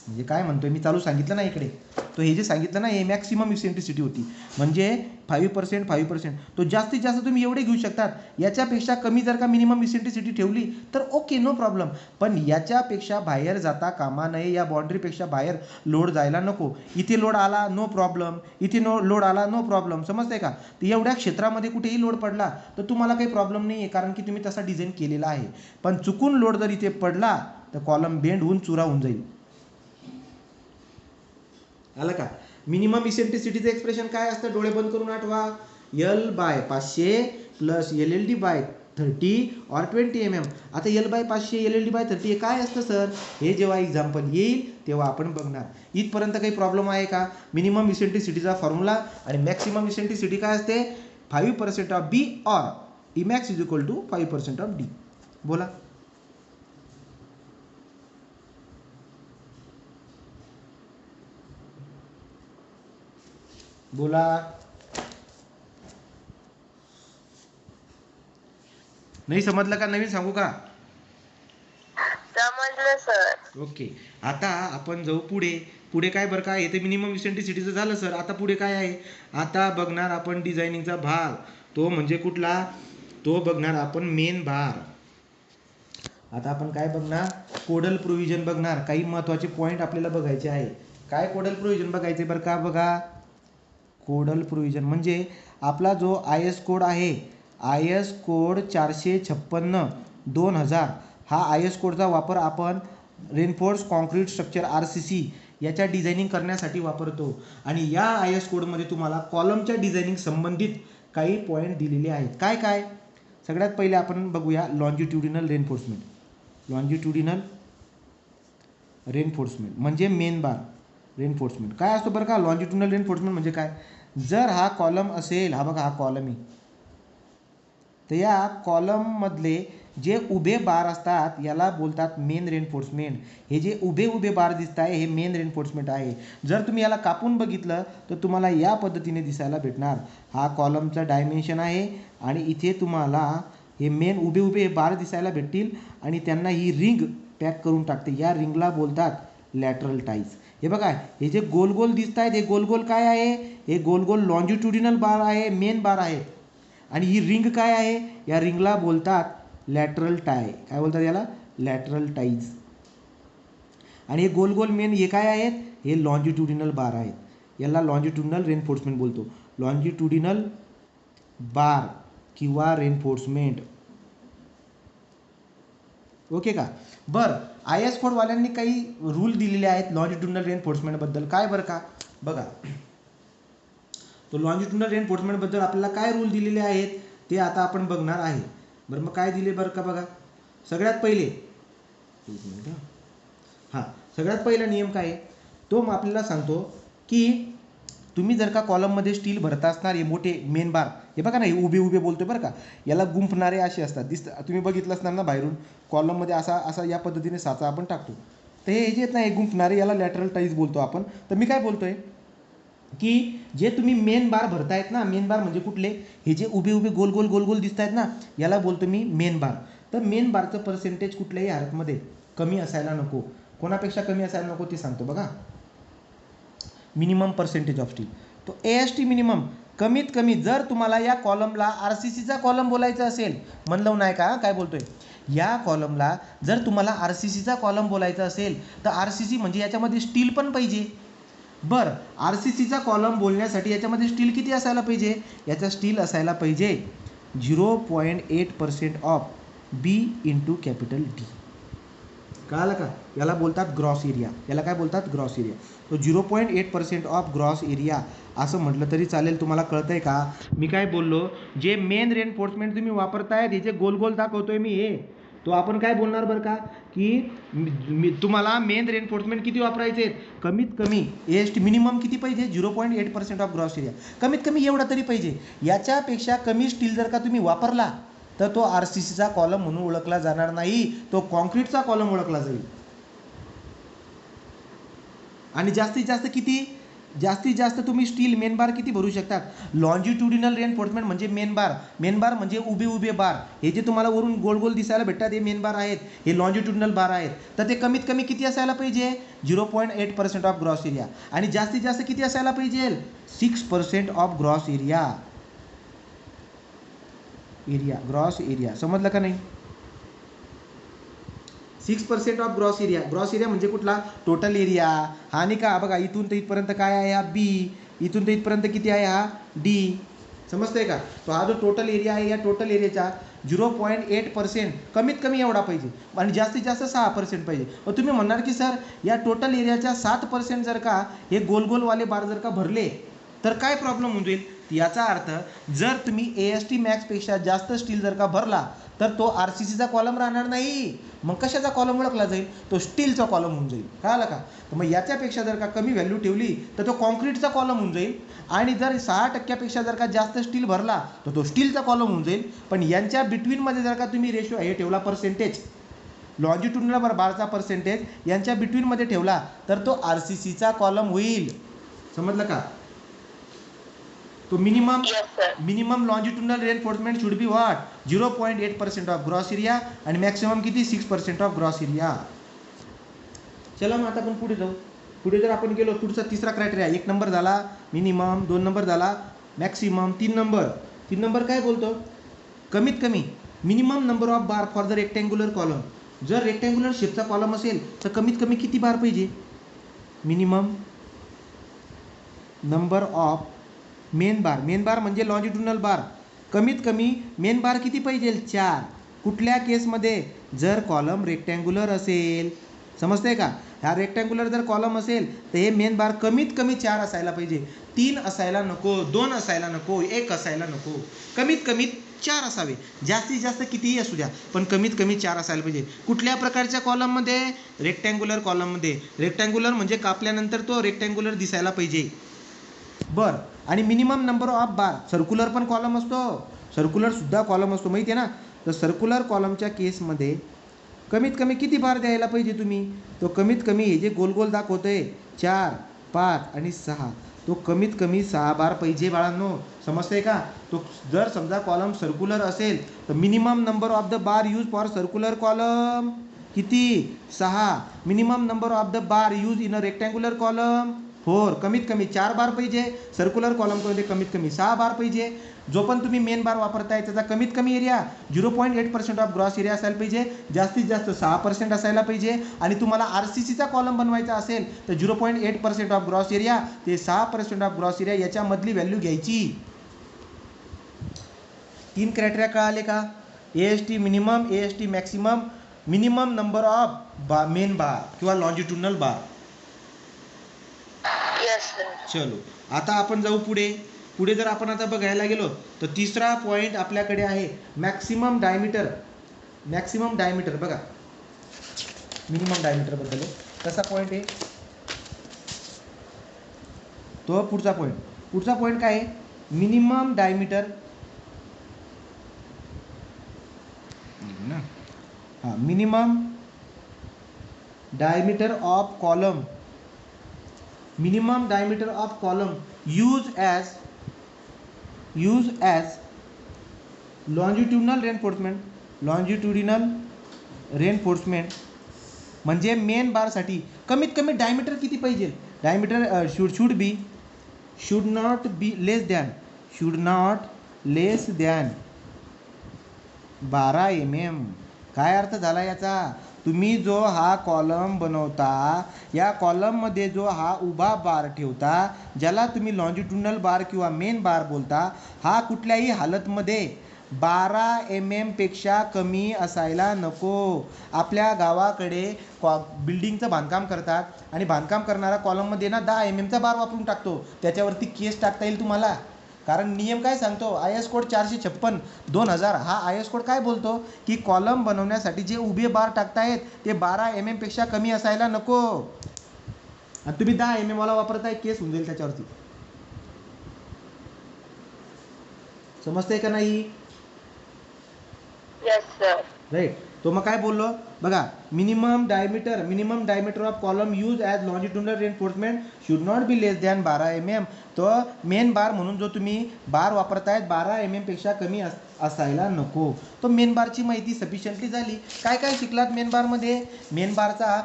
म्हणजे काय म्हणतोय मी, चालू सांगितलं ना इकडे, तो हे जे सांगितलं ना हे मॅक्सिमम इसेंट्रिसिटी होती, म्हणजे 5%. तो जास्तीत जास्त तुम्ही एवढे घेऊ शकतात. याच्यापेक्षा कमी जर का मिनिमम इसेंट्रिसिटी ठेवली तर ओके, नो प्रॉब्लेम. पण याच्यापेक्षा बाहेर जाता कामा नये, या बाउंड्रीपेक्षा बाहेर लोड जायला नको. इथे लोड आला नो प्रॉब्लेम, इथे लोड आला नो प्रॉब्लेम. समजतंय का? तर एवढ्या क्षेत्रामध्ये कुठेही लोड पडला तर तुम्हाला काही प्रॉब्लेम नाही आहे, कारण की तुम्ही तसा डिझाईन केलेला आहे. पण चुकून लोड जर इथे पडला तर कॉलम बेंड होऊन चुरा होऊन जाईल. आलं का? मिनिमम इसेंट्रिसिटीचं एक्सप्रेशन काय असतं? डोळे बंद करून आठवा. L by 500 plus LLD by 30 और 20 mm. आता L बाय 500 LLD बाय 30 हे काय असतं सर? हे जेव्हा एक्झाम्पल येईल तेव्हा आपण बघणार. इथपर्यंत काही प्रॉब्लेम आहे का? मिनिमम इसेंट्रिसिटीचा फॉर्म्युला आणि मॅक्सिमम इसेंट्रिसिटी काय असते? 5% ऑफ B और Emax is equal to 5% of D. बोला. बोला. नाही समजलं का? नवीन सांगू का? समजलं सर. ओके. आता आपण जाऊ पुढे काय बरं का, येथे मिनिमम इसेंट्रिसिटीचं झालं सर. आता पुढे काय आहे? आता बघणार आपण डिझायनिंगचा भाग. तो म्हणजे कुठला? तो बघणार आपण मेन भाग. आता आपण काय बघणार? कोडल प्रोव्हिजन बघणार. काही महत्वाचे पॉईंट आपल्याला बघायचे आहे. काय कोडल प्रोव्हिजन बघायचे बरं का? बघा, कोडल प्रोव्हिजन म्हणजे आपला जो IS कोड आहे, IS कोड 456/2000, हा IS कोडचा वापर आपण रेनफोर्स कॉन्क्रीट स्ट्रक्चर RCC याच्या डिझायनिंग करण्यासाठी वापरतो. आणि या IS कोडमध्ये तुम्हाला कॉलमच्या डिझायनिंग संबंधित काही पॉईंट दिलेले आहेत. काय? सगळ्यात पहिले आपण बघूया लॉन्जिट्युडिनल रेनफोर्समेंट. लॉन्जिट्युडिनल रेनफोर्समेंट म्हणजे मेन बार रेनफोर्समेंट काय असतो बरं का? लॉन्जिट्युडिनल रेनफोर्समेंट म्हणजे काय? जर हा कॉलम असेल, हा बघा हा कॉलम आहे, तर या कॉलममधले जे उभे बार असतात याला बोलतात मेन रेनफोर्समेंट. हे जे उभे बार दिसत आहे हे मेन रेनफोर्समेंट आहे. जर तुम्ही याला कापून बघितलं तर तुम्हाला या पद्धतीने दिसायला भेटणार. हा कॉलमचा डायमेन्शन आहे आणि इथे तुम्हाला हे मेन उभे बार दिसायला भेटतील आणि त्यांना ही रिंग पॅक करून टाकते. या रिंगला बोलतात लॅटरल टाईज. हे बघा, हे जे गोल दिसत आहेत हे गोल काय आहे? हे गोल लॉन्जिट्युडिनल बार आहे, मेन बार आहे. आणि ही रिंग काय आहे? या रिंगला बोलतात लॅटरल टाय. काय बोलतात याला? Lateral ties. आणि हे गोल मेन हे काय आहेत? हे लॉन्जिट्युडिनल बार आहेत. याला लॉन्जिट्युडिनल रेनफोर्समेंट बोलतो. लॉन्जिट्युडिनल बार किंवा रेनफोर्समेंट. ओके का? बरं, IS कोडवाल्यांनी काही रूल दिलेले आहेत लॉन्जिट्युडिनल रेनफोर्समेंट बद्दल. काय बरं का? बघा, तो लॉन्जिट्युडिनल रेनफोर्समेंट बद्दल आपल्याला काय रूल दिलेले आहेत ते आता आपण बघणार आहे. बरं, मग काय दिले बरं का? बघा, सगळ्यात पहिले सगळ्यात पहिला नियम काय आहे? तो आपल्याला सांगतो की तुम्ही जर का कॉलममध्ये स्टील भरत असणार हे मोठे मेन बार, हे बघा ना, हे उभे उभे बोलतोय बरं का, याला गुंफणारे असे असतात, तुम्ही बघितलं असणार ना बाहेरून कॉलममध्ये असा या पद्धतीने साचा आपण टाकतो, तर हे जे आहेत ना हे गुंफणारे, याला लॅटरल टाईज बोलतो आपण. तर मी काय बोलतोय की जे तुम्ही मेन बार भरतायत ना, मेन बार म्हणजे कुठले, हे जे उभे उभे गोल गोल गोल गोल दिसत आहेत ना, याला बोलतो मी मेन बार. तर मेन बारचं पर्सेंटेज कुठल्याही हालतमध्ये कमी असायला नको. कोणापेक्षा कमी असायला नको ते सांगतो बघा. मिनिमम पर्सेंटेज ऑफ स्टील, तो AST मिनिमम कमीत कमी. जर तुम्हाला या कॉलमला RCCचा कॉलम बोलायचा असेल, म्हणलं नाही का, काय बोलतोय, या कॉलमला जर तुम्हाला RCCचा कॉलम बोलायचा असेल तर RCC म्हणजे याच्यामध्ये स्टील पण पाहिजे. बरं, RCCचा कॉलम बोलण्यासाठी याच्यामध्ये स्टील किती असायला पाहिजे, याचा स्टील असायला पाहिजे 0.8% of B into capital D. कळालं का, याला बोलतात ग्रॉस एरिया, याला काय बोलतात, ग्रॉस एरिया. तो 0.8% ऑफ ग्रॉस एरिया असं म्हटलं तरी चालेल. तुम्हाला कळतंय का मी काय बोललो, जे मेन रेनफोर्समेंट तुम्ही वापरताय, हे जे गोल गोल दाखवतोय मी, हे तो आपण काय बोलणार बरं का, की तुम्हाला मेन रेनफोर्समेंट किती वापरायचे आहेत, कमीत कमी AST मिनिमम किती पाहिजे, 0.8% ऑफ ग्रॉस एरिया, कमीत कमी एवढा तरी पाहिजे. याच्यापेक्षा कमी स्टील जर का तुम्ही वापरला तर तो RCCचा कॉलम म्हणून ओळखला जाणार नाही, तो कॉन्क्रीटचा कॉलम ओळखला जाईल. आणि जास्तीत जास्त किती, जास्तीत जास्त तुम्ही स्टील मेन बार किती भरू शकतात. लॉन्जिट्युडिनल रेनफोर्समेंट म्हणजे मेन बार, मेन बार म्हणजे उभे उभे बार, हे जे तुम्हाला वरून गोल गोल दिसायला भेटतात हे मेन बार आहेत, हे लॉन्जिट्युडिनल बार आहेत. तर ते कमीत कमी किती असायला पाहिजे, 0.8% ऑफ ग्रॉस एरिया. आणि जास्तीत जास्त किती असायला पाहिजे, 6% of gross area. Gross area समजलं का नाही, 6% of gross area. Gross area म्हणजे कुठला, टोटल एरिया. हा नाही का, बघा इथून तर इथपर्यंत काय आहे, हा B, इथून तर इथपर्यंत किती आहे, हा D. समजतंय का, तो हा जो टोटल एरिया आहे, या टोटल एरियाचा 0.8% कमीत कमी एवढा पाहिजे, आणि जास्तीत जास्त 6% पाहिजे. मग तुम्ही म्हणणार की सर या टोटल एरियाच्या 7% जर का हे गोल गोलवाले बार जर का भरले तर काय प्रॉब्लेम होऊन जाईल. याचा अर्थ जर तुम्ही AST मॅक्सपेक्षा जास्त स्टील जर का भरला तर तो RCCचा कॉलम राहणार नाही. मग कशाचा कॉलम ओळखला जाईल, तो स्टीलचा कॉलम होऊन जाईल. कळालं का, तर मग याच्यापेक्षा जर का कमी व्हॅल्यू ठेवली तर तो कॉन्क्रीटचा कॉलम होऊन जाईल, आणि जर 6% जर का जास्त स्टील भरला तर तो स्टीलचा कॉलम होऊन जाईल. पण यांच्या बिटवीनमध्ये जर का तुम्ही रेशो हे ठेवला, पर्सेंटेज, लॉन्जिट्युडिनल बारचा पर्सेंटेज यांच्या बिटवीनमध्ये ठेवला तर तो RCCचा कॉलम होईल. समजलं का, तो minimum longitudinal reinforcement should be what, 0.8% of gross area, आणि मॅक्सिमम किती, 6% ऑफ ग्रॉस एरिया. चला मग आता आपण पुढे जाऊ. पुढे जर आपण गेलो, पुढचा तिसरा क्रायटेरिया, 1 नंबर झाला मिनिमम, 2 नंबर झाला मॅक्सिमम, 3 नंबर काय बोलतो, कमीत कमी minimum number of bar for the rectangular column. जर रेक्टँग्युलर शेपचा कॉलम असेल तर कमीत कमी किती बार पाहिजे, minimum number of main bar म्हणजे लॉन्जिट्युडिनल बार, कमीत कमी मेन बार किती पाहिजे, 4. कुठल्या केसमध्ये, जर कॉलम रेक्टँग्युलर असेल. समजतंय का, हा रेक्टँग्युलर जर कॉलम असेल तर हे मेन बार कमीत कमी 4 असायला पाहिजे, 3 असायला नको, 2 असायला नको, 1 असायला नको, कमीत कमी 4 असावे. जास्तीत जास्त कितीही असू द्या पण कमीत कमी 4 असायला पाहिजे. कुठल्या प्रकारच्या कॉलममध्ये, रेक्टँग्युलर कॉलममध्ये. रेक्टँग्युलर म्हणजे कापल्यानंतर तो रेक्टँग्युलर दिसायला पाहिजे. बरं, आणि minimum number of bar, circular पण कॉलम असतो, सर्क्युलर सुद्धा कॉलम असतो, माहिती आहे ना. तर सर्क्युलर कॉलमच्या केसमध्ये कमीत कमी किती बार द्यायला पाहिजे तुम्ही, तो कमीत कमी हे जे गोल गोल दाखवतोय 4, 5 आणि 6, तो कमीत कमी 6 बार पाहिजे बाळांनो. समजतंय का, तो जर समजा कॉलम सर्क्युलर असेल तर minimum number of the bar use for circular column किती, 6. Minimum number of the bar use in a rectangular column 4. कमीत कमी 4 बार पाहिजे. सर्क्युलर कॉलममध्ये कमीत कमी 6 बार पाहिजे. जो पण तुम्ही मेन बार वापरताय त्याचा कमीत कमी एरिया 0.8% ऑफ ग्रॉस एरिया असायला पाहिजे, जास्तीत जास्त 6% असायला पाहिजे. आणि तुम्हाला RCCचा कॉलम बनवायचा असेल तर 0.8% ऑफ ग्रॉस एरिया ते 6% ऑफ ग्रॉस एरिया याच्यामधली व्हॅल्यू घ्यायची. 3 क्रायटेरिया कळाले का, AST minimum, AST maximum, minimum number of main बार किंवा लॉन्जिट्युडिनल बार. चलो आता आपण जाऊ पुढे जर आपण आता बघायला गेलो तर तिसरा पॉईंट आपल्याकडे आहे मॅक्सिमम डायमीटर. बघा मिनिमम डायमीटर बद्दल कसा पॉईंट आहे तो पुढचा पॉईंट. पुढचा पॉईंट काय आहे, मिनिमम डायमीटर, हां minimum diameter of column, minimum diameter of column use as longitudinal reinforcement, longitudinal reinforcement म्हणजे मेन बारसाठी कमीत कमी डायमीटर किती पाहिजे, diameter should not be less than 12 mm. काय अर्थ झाला याचा, तुम्ही जो हा कॉलम बनवता या कॉलममध्ये जो हा उभा बार ठेवता ज्याला तुम्ही लॉन्जिट्युडिनल बार किंवा मेन बार बोलता, हा कुठल्याही हालतमध्ये 12 mm पेक्षा कमी असायला नको. आपल्या गावाकडे बिल्डिंगचं बांधकाम करतात आणि बांधकाम करणारा कॉलममध्ये ना 10 mm चा बार वापरून टाकतो, त्याच्यावरती केस टाकता येईल तुम्हाला. कारण नियम काय सांगतो, IS कोड 456 2000 हा IS कोड काय बोलतो की कॉलम बनवण्यासाठी जे उभे बार टाकतायत ते 12 mm पेक्षा कमी असायला नको. आणि तुम्ही 10 mm वाला वापरताय, केस होऊन जाईल त्याच्यावरती. समजतंय का नाही? Yes sir. राईट. तो मग काय बोललो बघा, minimum diameter of column use as longitudinal reinforcement should not be less than 12 mm. तो मेन बार म्हणून जो तुम्ही बार वापरतायत 12 mm पेक्षा कमी असायला नको. तो मेन बारची माहिती सफिशियंटली झाली. काय काय शिकलात मेन बारमध्ये, मेन बारचा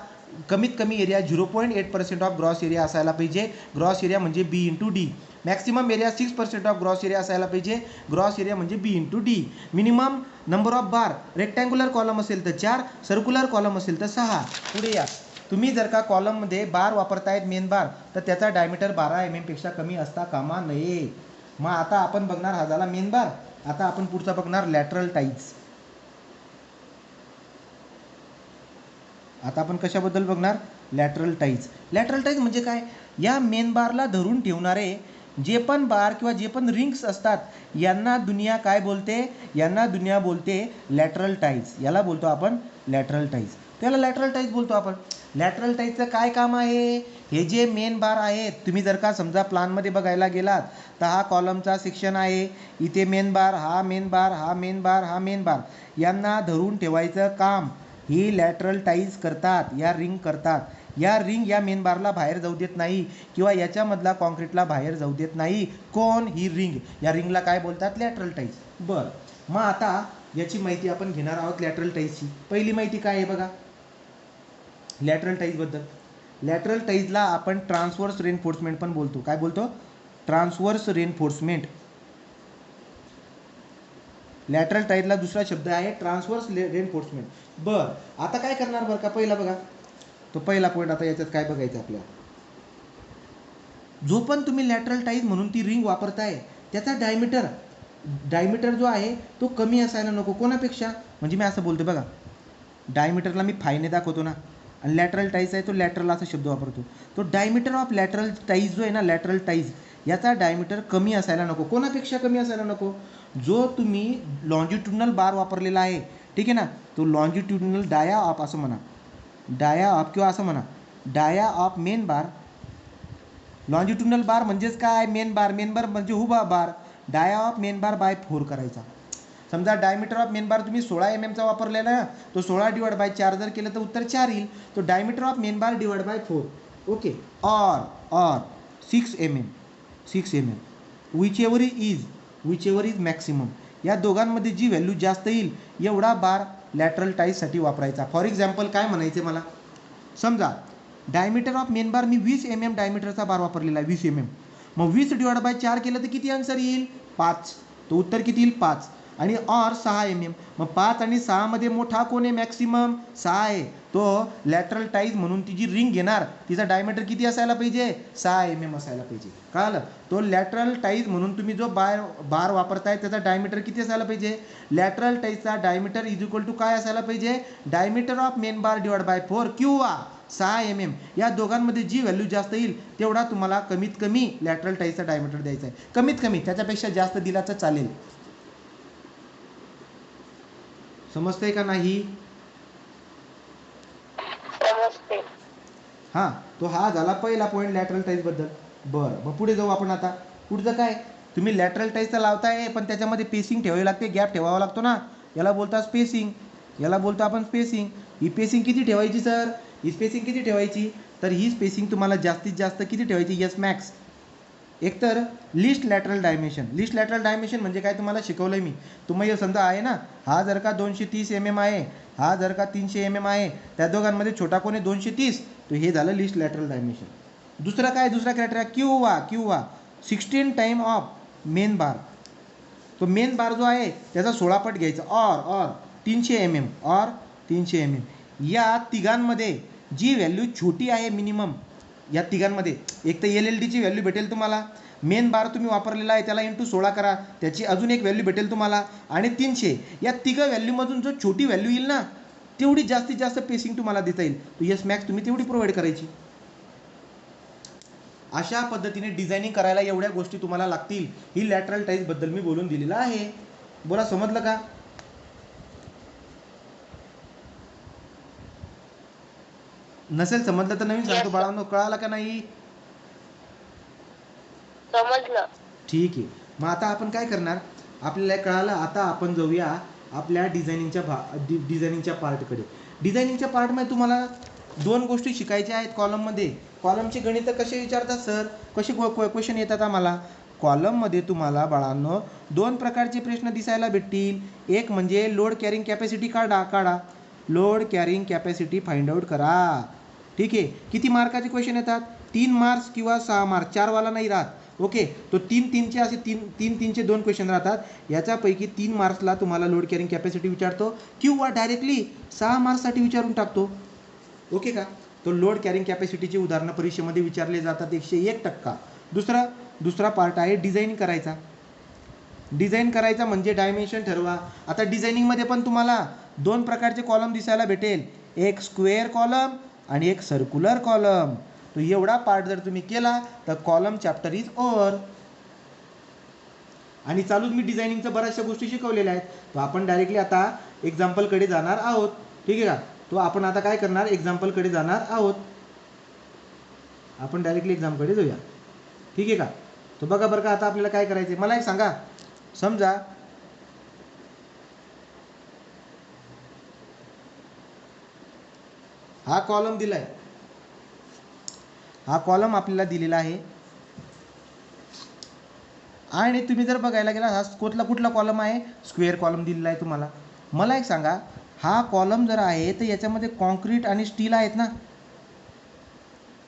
कमीत कमी एरिया 0.8% ऑफ ग्रॉस एरिया असायला पाहिजे. ग्रॉस एरिया म्हणजे B/D. Maximum area 6% of gross area असायला पाहिजे. ग्रॉस एरिया म्हणजे B/D. Minimum number of bar, rectangular column असेल तर 4, सर्क्युलर कॉलम असेल तर 6. पुढे या, तुम्ही जर का कॉलममध्ये बार वापरतायत मेन बार तर त्याचा डायमीटर 12 mm पेक्षा कमी असता कामा नये. मग आता आपण बघणार, हा झाला मेन बार. आता आपण पुढचा बघणार लॅटरल टाईज. आता आपण कशाबद्दल बघणार, लॅटरल टाईज. लॅटरल टाईज म्हणजे काय, या मेन बारला धरून ठेवणारे जे पण बार किंवा जे पण रिंग्स असतात यांना दुनिया काय बोलते, यांना दुनिया बोलते लॅटरल टाईज. याला बोलतो आपण लॅटरल टाईज, त्याला लॅटरल टाईज बोलतो आपण. लॅटरल टाईजचं काय काम आहे, हे जे मेन बार आहेत, तुम्ही जर का समजा प्लानमध्ये बघायला गेलात तर हा कॉलमचा सेक्शन आहे, इथे मेन बार, हा मेन बार, हा मेन बार, हा मेन बार, यांना धरून ठेवायचं काम ही लॅटरल टाईज करतात, या रिंग करतात. या रिंग या मेन बारला बाहेर जाऊ देत नाही किंवा याच्यामधला कॉन्क्रीटला बाहेर जाऊ देत नाही. कोण, ही रिंग. या रिंगला काय बोलतात, लॅटरल टाईज. बरं, मग आता याची माहिती आपण घेणार आहोत लॅटरल टाईजची. पहिली माहिती काय आहे बघा लॅटरल टाईजबद्दल. लॅटरल टाईजला आपण ट्रान्सवर्स रेनफोर्समेंट पण बोलतो. काय बोलतो, ट्रान्सवर्स रेनफोर्समेंट. लॅटरल टाईजला दुसरा शब्द आहे ट्रान्सवर्स रेनफोर्समेंट. बरं, आता काय करणार बरं का, पहिला बघा तो पहिला पॉईंट. आता याच्यात काय बघायचं आपल्याला, जो पण तुम्ही लॅटरल टाईज म्हणून ती रिंग वापरताय त्याचा डायमीटर जो आहे तो कमी असायला नको. कोणापेक्षा, म्हणजे मी असं बोलतो बघा, डायमीटरला मी फायने दाखवतो ना, आणि लॅटरल टाईज आहे तो लॅटरल असा शब्द वापरतो. तो डायमीटर ऑफ लॅटरल टाईज जो आहे ना, लॅटरल टाईज, याचा डायमीटर कमी असायला नको. कोणापेक्षा कमी असायला नको, जो तुम्ही लॉन्जिट्युडिनल बार वापरलेला आहे, ठीक आहे ना, तो लॉन्जिट्युडिनल डाया ऑफ असं म्हणा, डाया ऑफ किंवा असं म्हणा dia of main bar. Longitudinal bar म्हणजेच काय, मेन बार म्हणजे उभा bar. Dia of main bar by 4 करायचा. समजा डायमीटर ऑफ मेन बार तुम्ही 16 mm चा वापरलेला ना, तो 16/4 जर केलं तर उत्तर 4 येईल. तो diameter of main bar /4. Okay. और 6 mm which ever is maximum. या दोघांमध्ये जी व्हॅल्यू जास्त येईल एवढा बार लॅटरल टाईजसाठी वापरायचा. फॉर एक्झाम्पल काय म्हणायचे मला, समजा diameter of main bar me 20 mm डायमीटरचा बार वापरलेला आहे, 20 mm. मग 20/4 केलं तर किती आन्सर येईल, 5. तो उत्तर किती येईल, 5. आणि और 6 mm. मग 5 आणि 6 मध्ये मोठा कोण आहे, मॅक्सिमम 6 आहे. तो लॅटरल टाईज म्हणून ती जी रिंग घेणार तिचा डायमीटर किती असायला पाहिजे, 6 mm असायला पाहिजे. कळलं, तो लॅटरल टाईज म्हणून तुम्ही जो बार वापरताय त्याचा डायमीटर किती असायला पाहिजे, लॅटरल टाईजचा डायमीटर इज इक्वल टू काय असायला पाहिजे, डायमीटर ऑफ मेन बार /4 किंवा 6 mm. या दोघांमध्ये जी व्हॅल्यू जास्त येईल तेवढा तुम्हाला कमीत कमी लॅटरल टाईजचा डायमीटर द्यायचा आहे. कमीत कमी, त्याच्यापेक्षा जास्त दिला तर चालेल. समजतंय का नाही, समजते. हां, तो हा झाला पहिला पॉईंट लॅटरल टाईज बद्दल. बरं, मग पुढे जाऊ आपण. आता पुढचं काय, तुम्ही लॅटरल टाईज तर लावताय पण त्याच्यामध्ये पेसिंग ठेवावी लागते, गॅप ठेवावा लागतो ना, याला बोलता स्पेसिंग, याला बोलतो आपण स्पेसिंग. ही स्पेसिंग किती ठेवायची सर, ही स्पेसिंग किती ठेवायची, तर ही स्पेसिंग तुम्हाला जास्तीत जास्त किती ठेवायची, यस मॅक्स. एकतर list lateral dimension, list lateral dimension म्हणजे काय तुम्हाला शिकवलं मी. तुम्ही समजा आहे ना, हा जर का 230 mm आहे, हा जर का 300 mm आहे, त्या दोघांमध्ये छोटा कोण आहे 230, तर हे झालं लिस्ट लॅटरल डायमेन्शन. दुसरं काय, दुसरा criteria Q 16 time of main बार. तो मेन बार जो आहे त्याचा 16 पट घ्यायचा, और 300 mm, और 300 mm. या तिघांमध्ये जी व्हॅल्यू छोटी आहे मिनिमम, या तिघांमध्ये एक तर LLDची व्हॅल्यू भेटेल तुम्हाला, मेन बार तुम्ही वापरलेला आहे त्याला इंटू 16 करा, त्याची अजून एक व्हॅल्यू भेटेल तुम्हाला, आणि 300. या तिघं व्हॅल्यूमधून जो छोटी व्हॅल्यू येईल ना, तेवढी जास्तीत जास्त पेसिंग तुम्हाला देता येईल. तो यस मॅक्स तुम्ही तेवढी प्रोव्हाइड करायची. अशा पद्धतीने डिझायनिंग करायला एवढ्या गोष्टी तुम्हाला लागतील. ही लॅटरल टाईज बद्दल मी बोलून दिलेलं आहे. बोला, समजलं का? नसेल समजलं तर नवीन सांगतो बाळांनो, कळालं का नाही? समजलं. ठीक आहे. मग आता आपण काय करणार, आपल्याला कळालं. आता आपण जाऊया आपल्या डिझायनिंगच्या पार्टकडे. डिझायनिंगच्या पार्टमध्ये तुम्हाला दोन गोष्टी शिकायच्या आहेत कॉलममध्ये. कॉलमचे गणित कसे विचारतात सर, कसे क्वेश्चन येतात आम्हाला कॉलममध्ये. तुम्हाला बाळांनो दोन प्रकारचे प्रश्न दिसायला भेटतील. एक म्हणजे लोड कॅरिंग कॅपॅसिटी काढा, load carrying capacity find out करा. ठीक आहे. किती मार्काचे क्वेश्चन येतात, 3 मार्क्स किंवा 6 मार्क्स, 4 वाला नाही राहत. ओके, तो 3-3चे असे 3-3चे 2 क्वेश्चन राहतात. याच्यापैकी 3 मार्क्सला तुम्हाला लोड कॅरिंग कॅपॅसिटी विचारतो, किंवा डायरेक्टली 6 मार्क्ससाठी विचारून टाकतो. ओके का? तो लोड कॅरिंग कॅपॅसिटीची उदाहरणं परीक्षेमध्ये विचारले जातात 101%. दुसरा पार्ट आहे डिझाईन करायचा. डिझाईन करायचा म्हणजे डायमेन्शन ठरवा. आता डिझायनिंगमध्ये पण तुम्हाला दोन प्रकारचे कॉलम दिसायला भेटेल, एक स्क्वेअर कॉलम आणि एक सर्क्युलर कॉलम. तो एवढा पार्ट जर तुम्ही केला तर कॉलम चॅप्टर इज ओव्हर. आणि चालूच मी डिझायनिंगच्या बऱ्याचशा गोष्टी शिकवलेल्या आहेत. तो आपण डायरेक्टली आता एक्झाम्पलकडे जाणार आहोत. ठीक आहे का? तो आपण आता काय करणार, एक्झाम्पलकडे जाणार आहोत. आपण डायरेक्टली एक्झामकडे जाऊया. ठीक आहे का? तो बघा बरं का, आता आपल्याला काय करायचं, मला एक सांगा. समजा हा कॉलम दिलाय, हा कॉलम आपल्याला दिलेला आहे, आणि तुम्ही जर बघायला गेला हा कुठला कॉलम आहे, स्क्वेअर कॉलम दिलेला आहे तुम्हाला. मला एक सांगा, हा कॉलम जर आहे तर याच्यामध्ये कॉन्क्रीट आणि स्टील आहेत ना,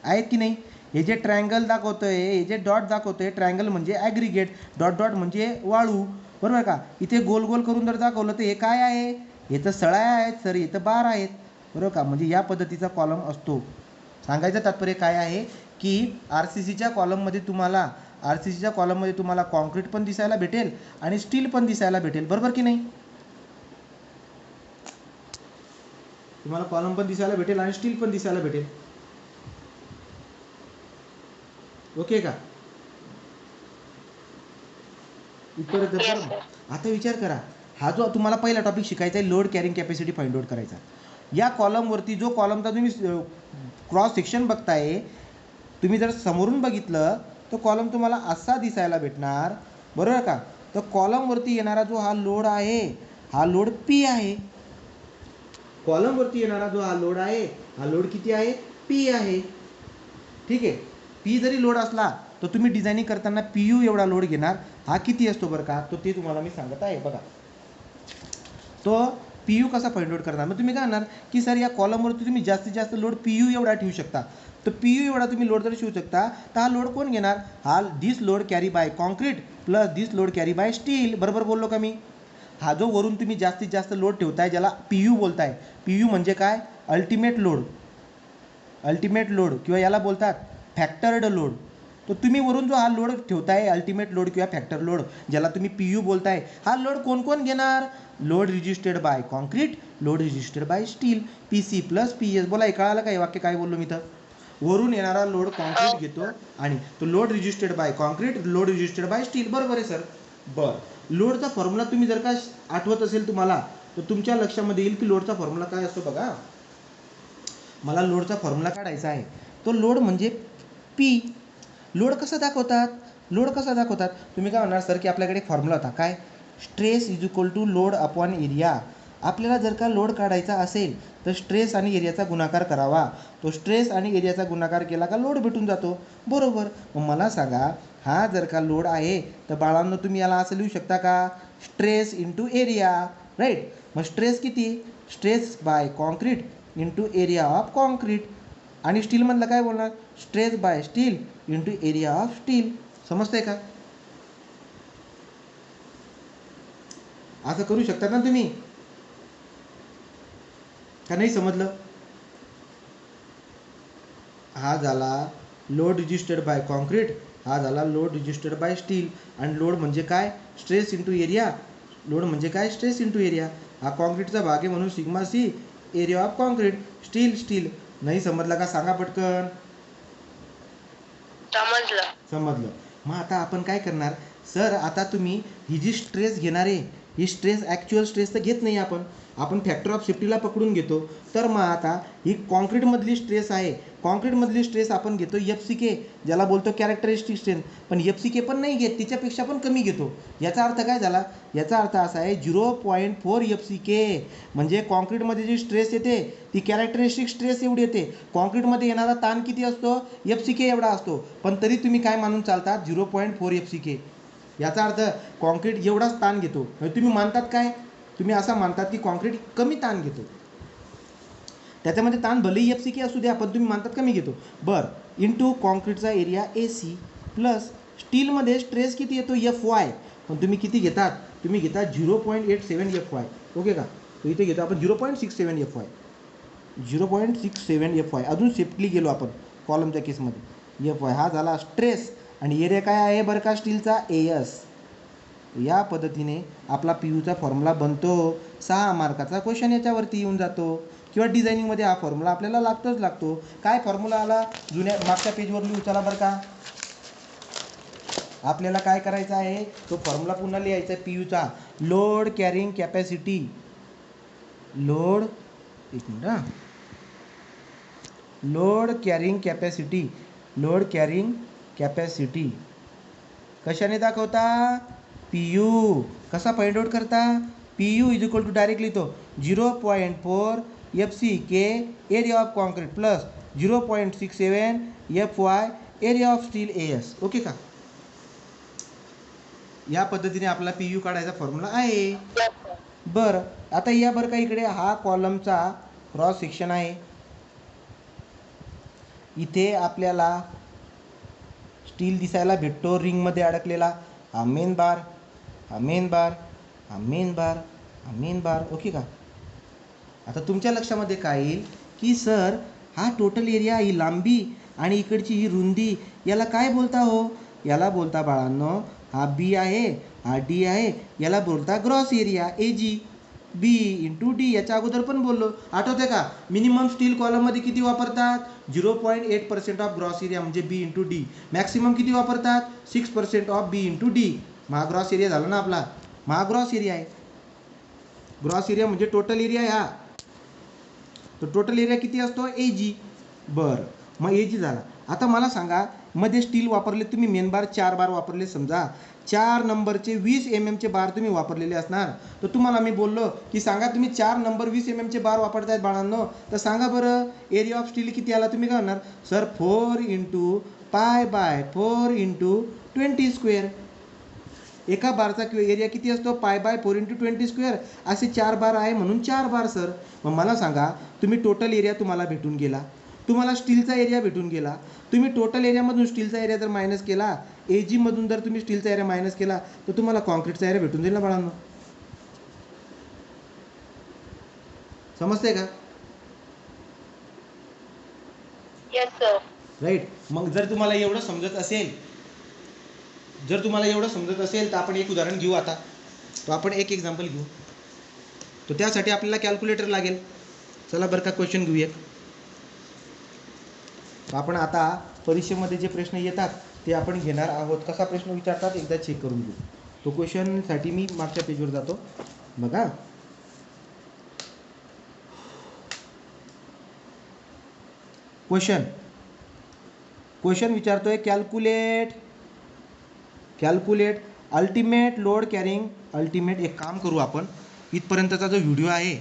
आहेत की नाही? हे जे ट्रायंगल दाखवतोय, हे जे डॉट दाखवतोय, ट्रायंगल म्हणजे ॲग्रिगेट, डॉट म्हणजे वाळू, बरोबर का? इथे गोल गोल करून जर दाखवलं तर हे काय आहे, हे तर सळ्या आहेत सर, हे तर बार आहेत, बरोबर का? म्हणजे या पद्धतीचा कॉलम असतो. सांगायचं तात्पर्य काय आहे की RCCच्या कॉलममध्ये तुम्हाला कॉन्क्रीट पण दिसायला भेटेल आणि स्टील पण दिसायला भेटेल, बरोबर की नाही? तुम्हाला कॉलम पण दिसायला भेटेल आणि स्टील पण दिसायला भेटेल. ओके का? आता विचार करा, हा जो तुम्हाला पहिला टॉपिक शिकायचा आहे load carrying capacity find out करायचा. या कॉलमवरती जो कॉलमचा तुम्ही क्रॉस सेक्शन बघताय, तुम्ही जर समोरून बघितलं तो कॉलम तुम्हाला असा दिसायला भेटणार, बरोबर का? तर कॉलमवरती येणारा जो हा लोड आहे, हा लोड P आहे. कॉलमवरती येणारा जो हा लोड आहे, हा लोड किती आहे, P आहे. ठीक आहे. P जरी लोड असला तर तुम्ही डिझायनिंग करताना PU एवढा लोड घेणार. हा किती असतो बरं का, तो ते तुम्हाला मी सांगत आहे. बघा, तो PU कसा फाइंड आउट करणार. मग तुम्ही काय म्हणणार की सर या कॉलमवरती तुम्ही जास्तीत जास्त लोड PU एवढा ठेवू शकता. तर PU एवढा तुम्ही लोड जर ठेवू शकता तर हा लोड कोण घेणार, हा this load carry by concrete plus this load carry by steel. बरोबर बोललो का मी? हा जो वरून तुम्ही जास्तीत जास्त लोड ठेवताय ज्याला PU बोलताय, PU म्हणजे काय, अल्टिमेट लोड किंवा याला बोलतात फॅक्टर्ड लोड. तो तुम्ही वरून जो हा लोड ठेवताय अल्टिमेट लोड किंवा फॅक्टर लोड ज्याला तुम्ही PU बोलताय, हा लोड कोण कोण घेणार, load registered by concrete, load registered by steel, PC plus PS. बोला, कळालं का हे वाक्य काय बोललो मी? तर वरून येणारा लोड कॉन्क्रीट घेतो आणि तो load registered by concrete, load registered by steel. बरोबर आहे सर? बरं, लोडचा फॉर्म्युला तुम्ही जर का आठवत असेल तुम्हाला तर तुमच्या लक्षामध्ये येईल की लोडचा फॉर्म्युला काय असतो. बघा, मला लोडचा फॉर्म्युला काढायचा आहे. तो लोड म्हणजे P. लोड कसं दाखवतात, लोड कसा दाखवतात? तुम्ही काय म्हणणार सर की आपल्याकडे एक फॉर्म्युला होता, काय? Stress is equal to load upon area. आपल्याला जर का लोड काढायचा असेल तर स्ट्रेस आणि एरियाचा गुणाकार करावा. तो स्ट्रेस आणि एरियाचा गुणाकार केला का लोड भेटून जातो. बरोबर. मग मला सांगा, हा जर का लोड आहे तर बाळांनो तुम्ही याला असं लिहू शकता का? Stress into area, right. मग स्ट्रेस किती? Stress by concrete into area of concrete. आणि स्टीलमधलं काय बोलणार? Stress by steel into area of steel. समजतंय का? असं करू शकता ना तुम्ही, का नाही समजलं? हा झाला लोड रजिस्टर्ड बाय कॉन्क्रीट, हा झाला लोड रजिस्टर्ड बाय स्टील. आणि लोड म्हणजे काय? Stress into area. लोड म्हणजे काय? Stress into area. हा कॉन्क्रीटचा भाग आहे म्हणून sigma C area of concrete. Steel steel. नाही समजला का सांगा पटकन. समजलं. समजलं. मग आता आपण काय करणार सर, आता तुम्ही ही जी स्ट्रेस घेणार आहे ही स्ट्रेस ॲक्च्युअल स्ट्रेस तर घेत नाही आपण फॅक्टर ऑफ सेफ्टीला पकडून घेतो. तर मग आता ही कॉन्क्रीटमधली स्ट्रेस आहे, कॉन्क्रीटमधली स्ट्रेस आपण घेतो FCK, ज्याला बोलतो कॅरेक्टरिस्टिक स्ट्रेंथ. पण FCK पण नाही घेत, तिच्यापेक्षा पण कमी घेतो. याचा अर्थ काय झाला? याचा अर्थ असा आहे 0.4 FCK. म्हणजे कॉन्क्रीटमध्ये जी स्ट्रेस येते ती कॅरेक्टरिस्टिक स्ट्रेस एवढी येते. कॉन्क्रीटमध्ये येणारा ताण किती असतो? FCK एवढा असतो. पण तरी तुम्ही काय मानून चालतात? 0.4 FCK. याचा अर्थ कॉन्क्रीट एवढाच ताण घेतो. तुम्ही मानतात काय? तुम्ही असा मानतात की कॉन्क्रीट कमी ताण घेतो. त्याच्यामध्ये ताण भलेही FCK असू द्या, पण तुम्ही मानतात कमी घेतो. बरं. इंटू कॉन्क्रीटचा एरिया AC प्लस स्टीलमध्ये स्ट्रेस किती येतो? FY. पण तुम्ही किती घेतात? तुम्ही घेतात 0.87 FY. ओके का? तर इथे घेतो आपण 0.67 FY. 0.67 FY. अजून सेफ्टली गेलो आपण कॉलमच्या केसमध्ये. FY हा झाला स्ट्रेस. आणि एरिया काय आहे बरं का स्टीलचा? AS. या पद्धतीने आपला PUचा फॉर्म्युला बनतो. 6 मार्काचा क्वेश्चन याच्यावरती येऊन जातो. किंवा डिझायनिंगमध्ये हा फॉर्म्युला आपल्याला लागतो. काय फॉर्म्युला आला? जुन्या मागच्या पेजवर लिहू चला बरं का. आपल्याला काय करायचं आहे? तो फॉर्म्युला पुन्हा लिहायचा आहे PUचा. Load carrying capacity. लोड, एक मिनिट हां, load carrying capacity. Load carrying capacity कशाने दाखवता? PU. कसा फाइंड आउट करता? PU is equal to direct लिहितो 0.4 FCK area of concrete plus 0.67 FY area of steel AS. Okay का? या पद्धतीने आपला PU काढायचा फॉर्म्युला आहे. बरं. आता या बरं का इकडे हा कॉलमचा क्रॉस सेक्शन आहे. इथे आपल्याला स्टील दिसायला भेटतो रिंगमध्ये अडकलेला. हा मेन बार, हा मेन बार, हा मेन बार, हा मेन बार. ओके का? आता तुमच्या लक्षामध्ये काय येईल की सर हा टोटल एरिया, ही लांबी आणि इकडची ही रुंदी, याला काय बोलता हो? याला बोलता बाळांनो, हा B आहे, हा D आहे, याला बोलता gross area AG. B into D. याच्या अगोदर पण बोललो, आठवते का? मिनिमम स्टील कॉलममध्ये किती वापरतात? 0.8% ऑफ ग्रॉस एरिया म्हणजे B इंटू D. मॅक्सिमम किती वापरतात? 6% ऑफ B इंटू D. मग हा ग्रॉस एरिया झाला ना आपला. मग हा ग्रॉस एरिया आहे. ग्रॉस एरिया म्हणजे टोटल एरिया आहे हा. तर टोटल एरिया किती असतो? AG. बरं. मग AG झाला. आता मला सांगा, मध्ये स्टील वापरले तुम्ही, मेन बार 4 बार वापरले समजा, 4 नंबरचे 20 mm चे बार तुम्ही वापरलेले असणार. तर तुम्हाला मी बोललो की सांगा तुम्ही 4 नंबर 20 mm चे बार वापरतायत बाळांनो, तर सांगा बरं एरिया ऑफ स्टील किती आला? तुम्ही काय म्हणणार? Sir 4 into π/4 into 20 square. एका बारचा एरिया किती असतो? π/4 इंटू 20 स्क्वेअर. असे 4 बार आहे म्हणून 4 बार सर. मग मला सांगा, तुम्ही टोटल एरिया तुम्हाला भेटून गेला, तुम्हाला स्टीलचा एरिया भेटून गेला. तुम्ही टोटल एरियामधून स्टीलचा एरिया जर मायनस केला, AG मधून जर तुम्ही स्टीलचा एरिया मायनस केला, तर तुम्हाला कॉन्क्रीटचा एरिया भेटून जाईल ना बाळांनो. समजतंय का? Yes sir. राईट. मग जर तुम्हाला एवढं समजत असेल, तर आपण एक उदाहरण घेऊ आता. तो आपण एक एक्झाम्पल घेऊ. तो त्यासाठी आपल्याला कॅल्क्युलेटर लागेल. चला बरं का क्वेश्चन घेऊ एक. आपण आता परीक्षेमध्ये जे प्रश्न येतात ते आपण घेणार आहोत. कसा प्रश्न विचारतात एकदा चेक करून घेऊ. तो क्वेश्चनसाठी मी मागच्या पेजवर जातो बघा. क्वेश्चन विचारतोय, calculate calculate ultimate load carrying ultimate. एक काम करू आपण, इथपर्यंतचा जो व्हिडिओ आहे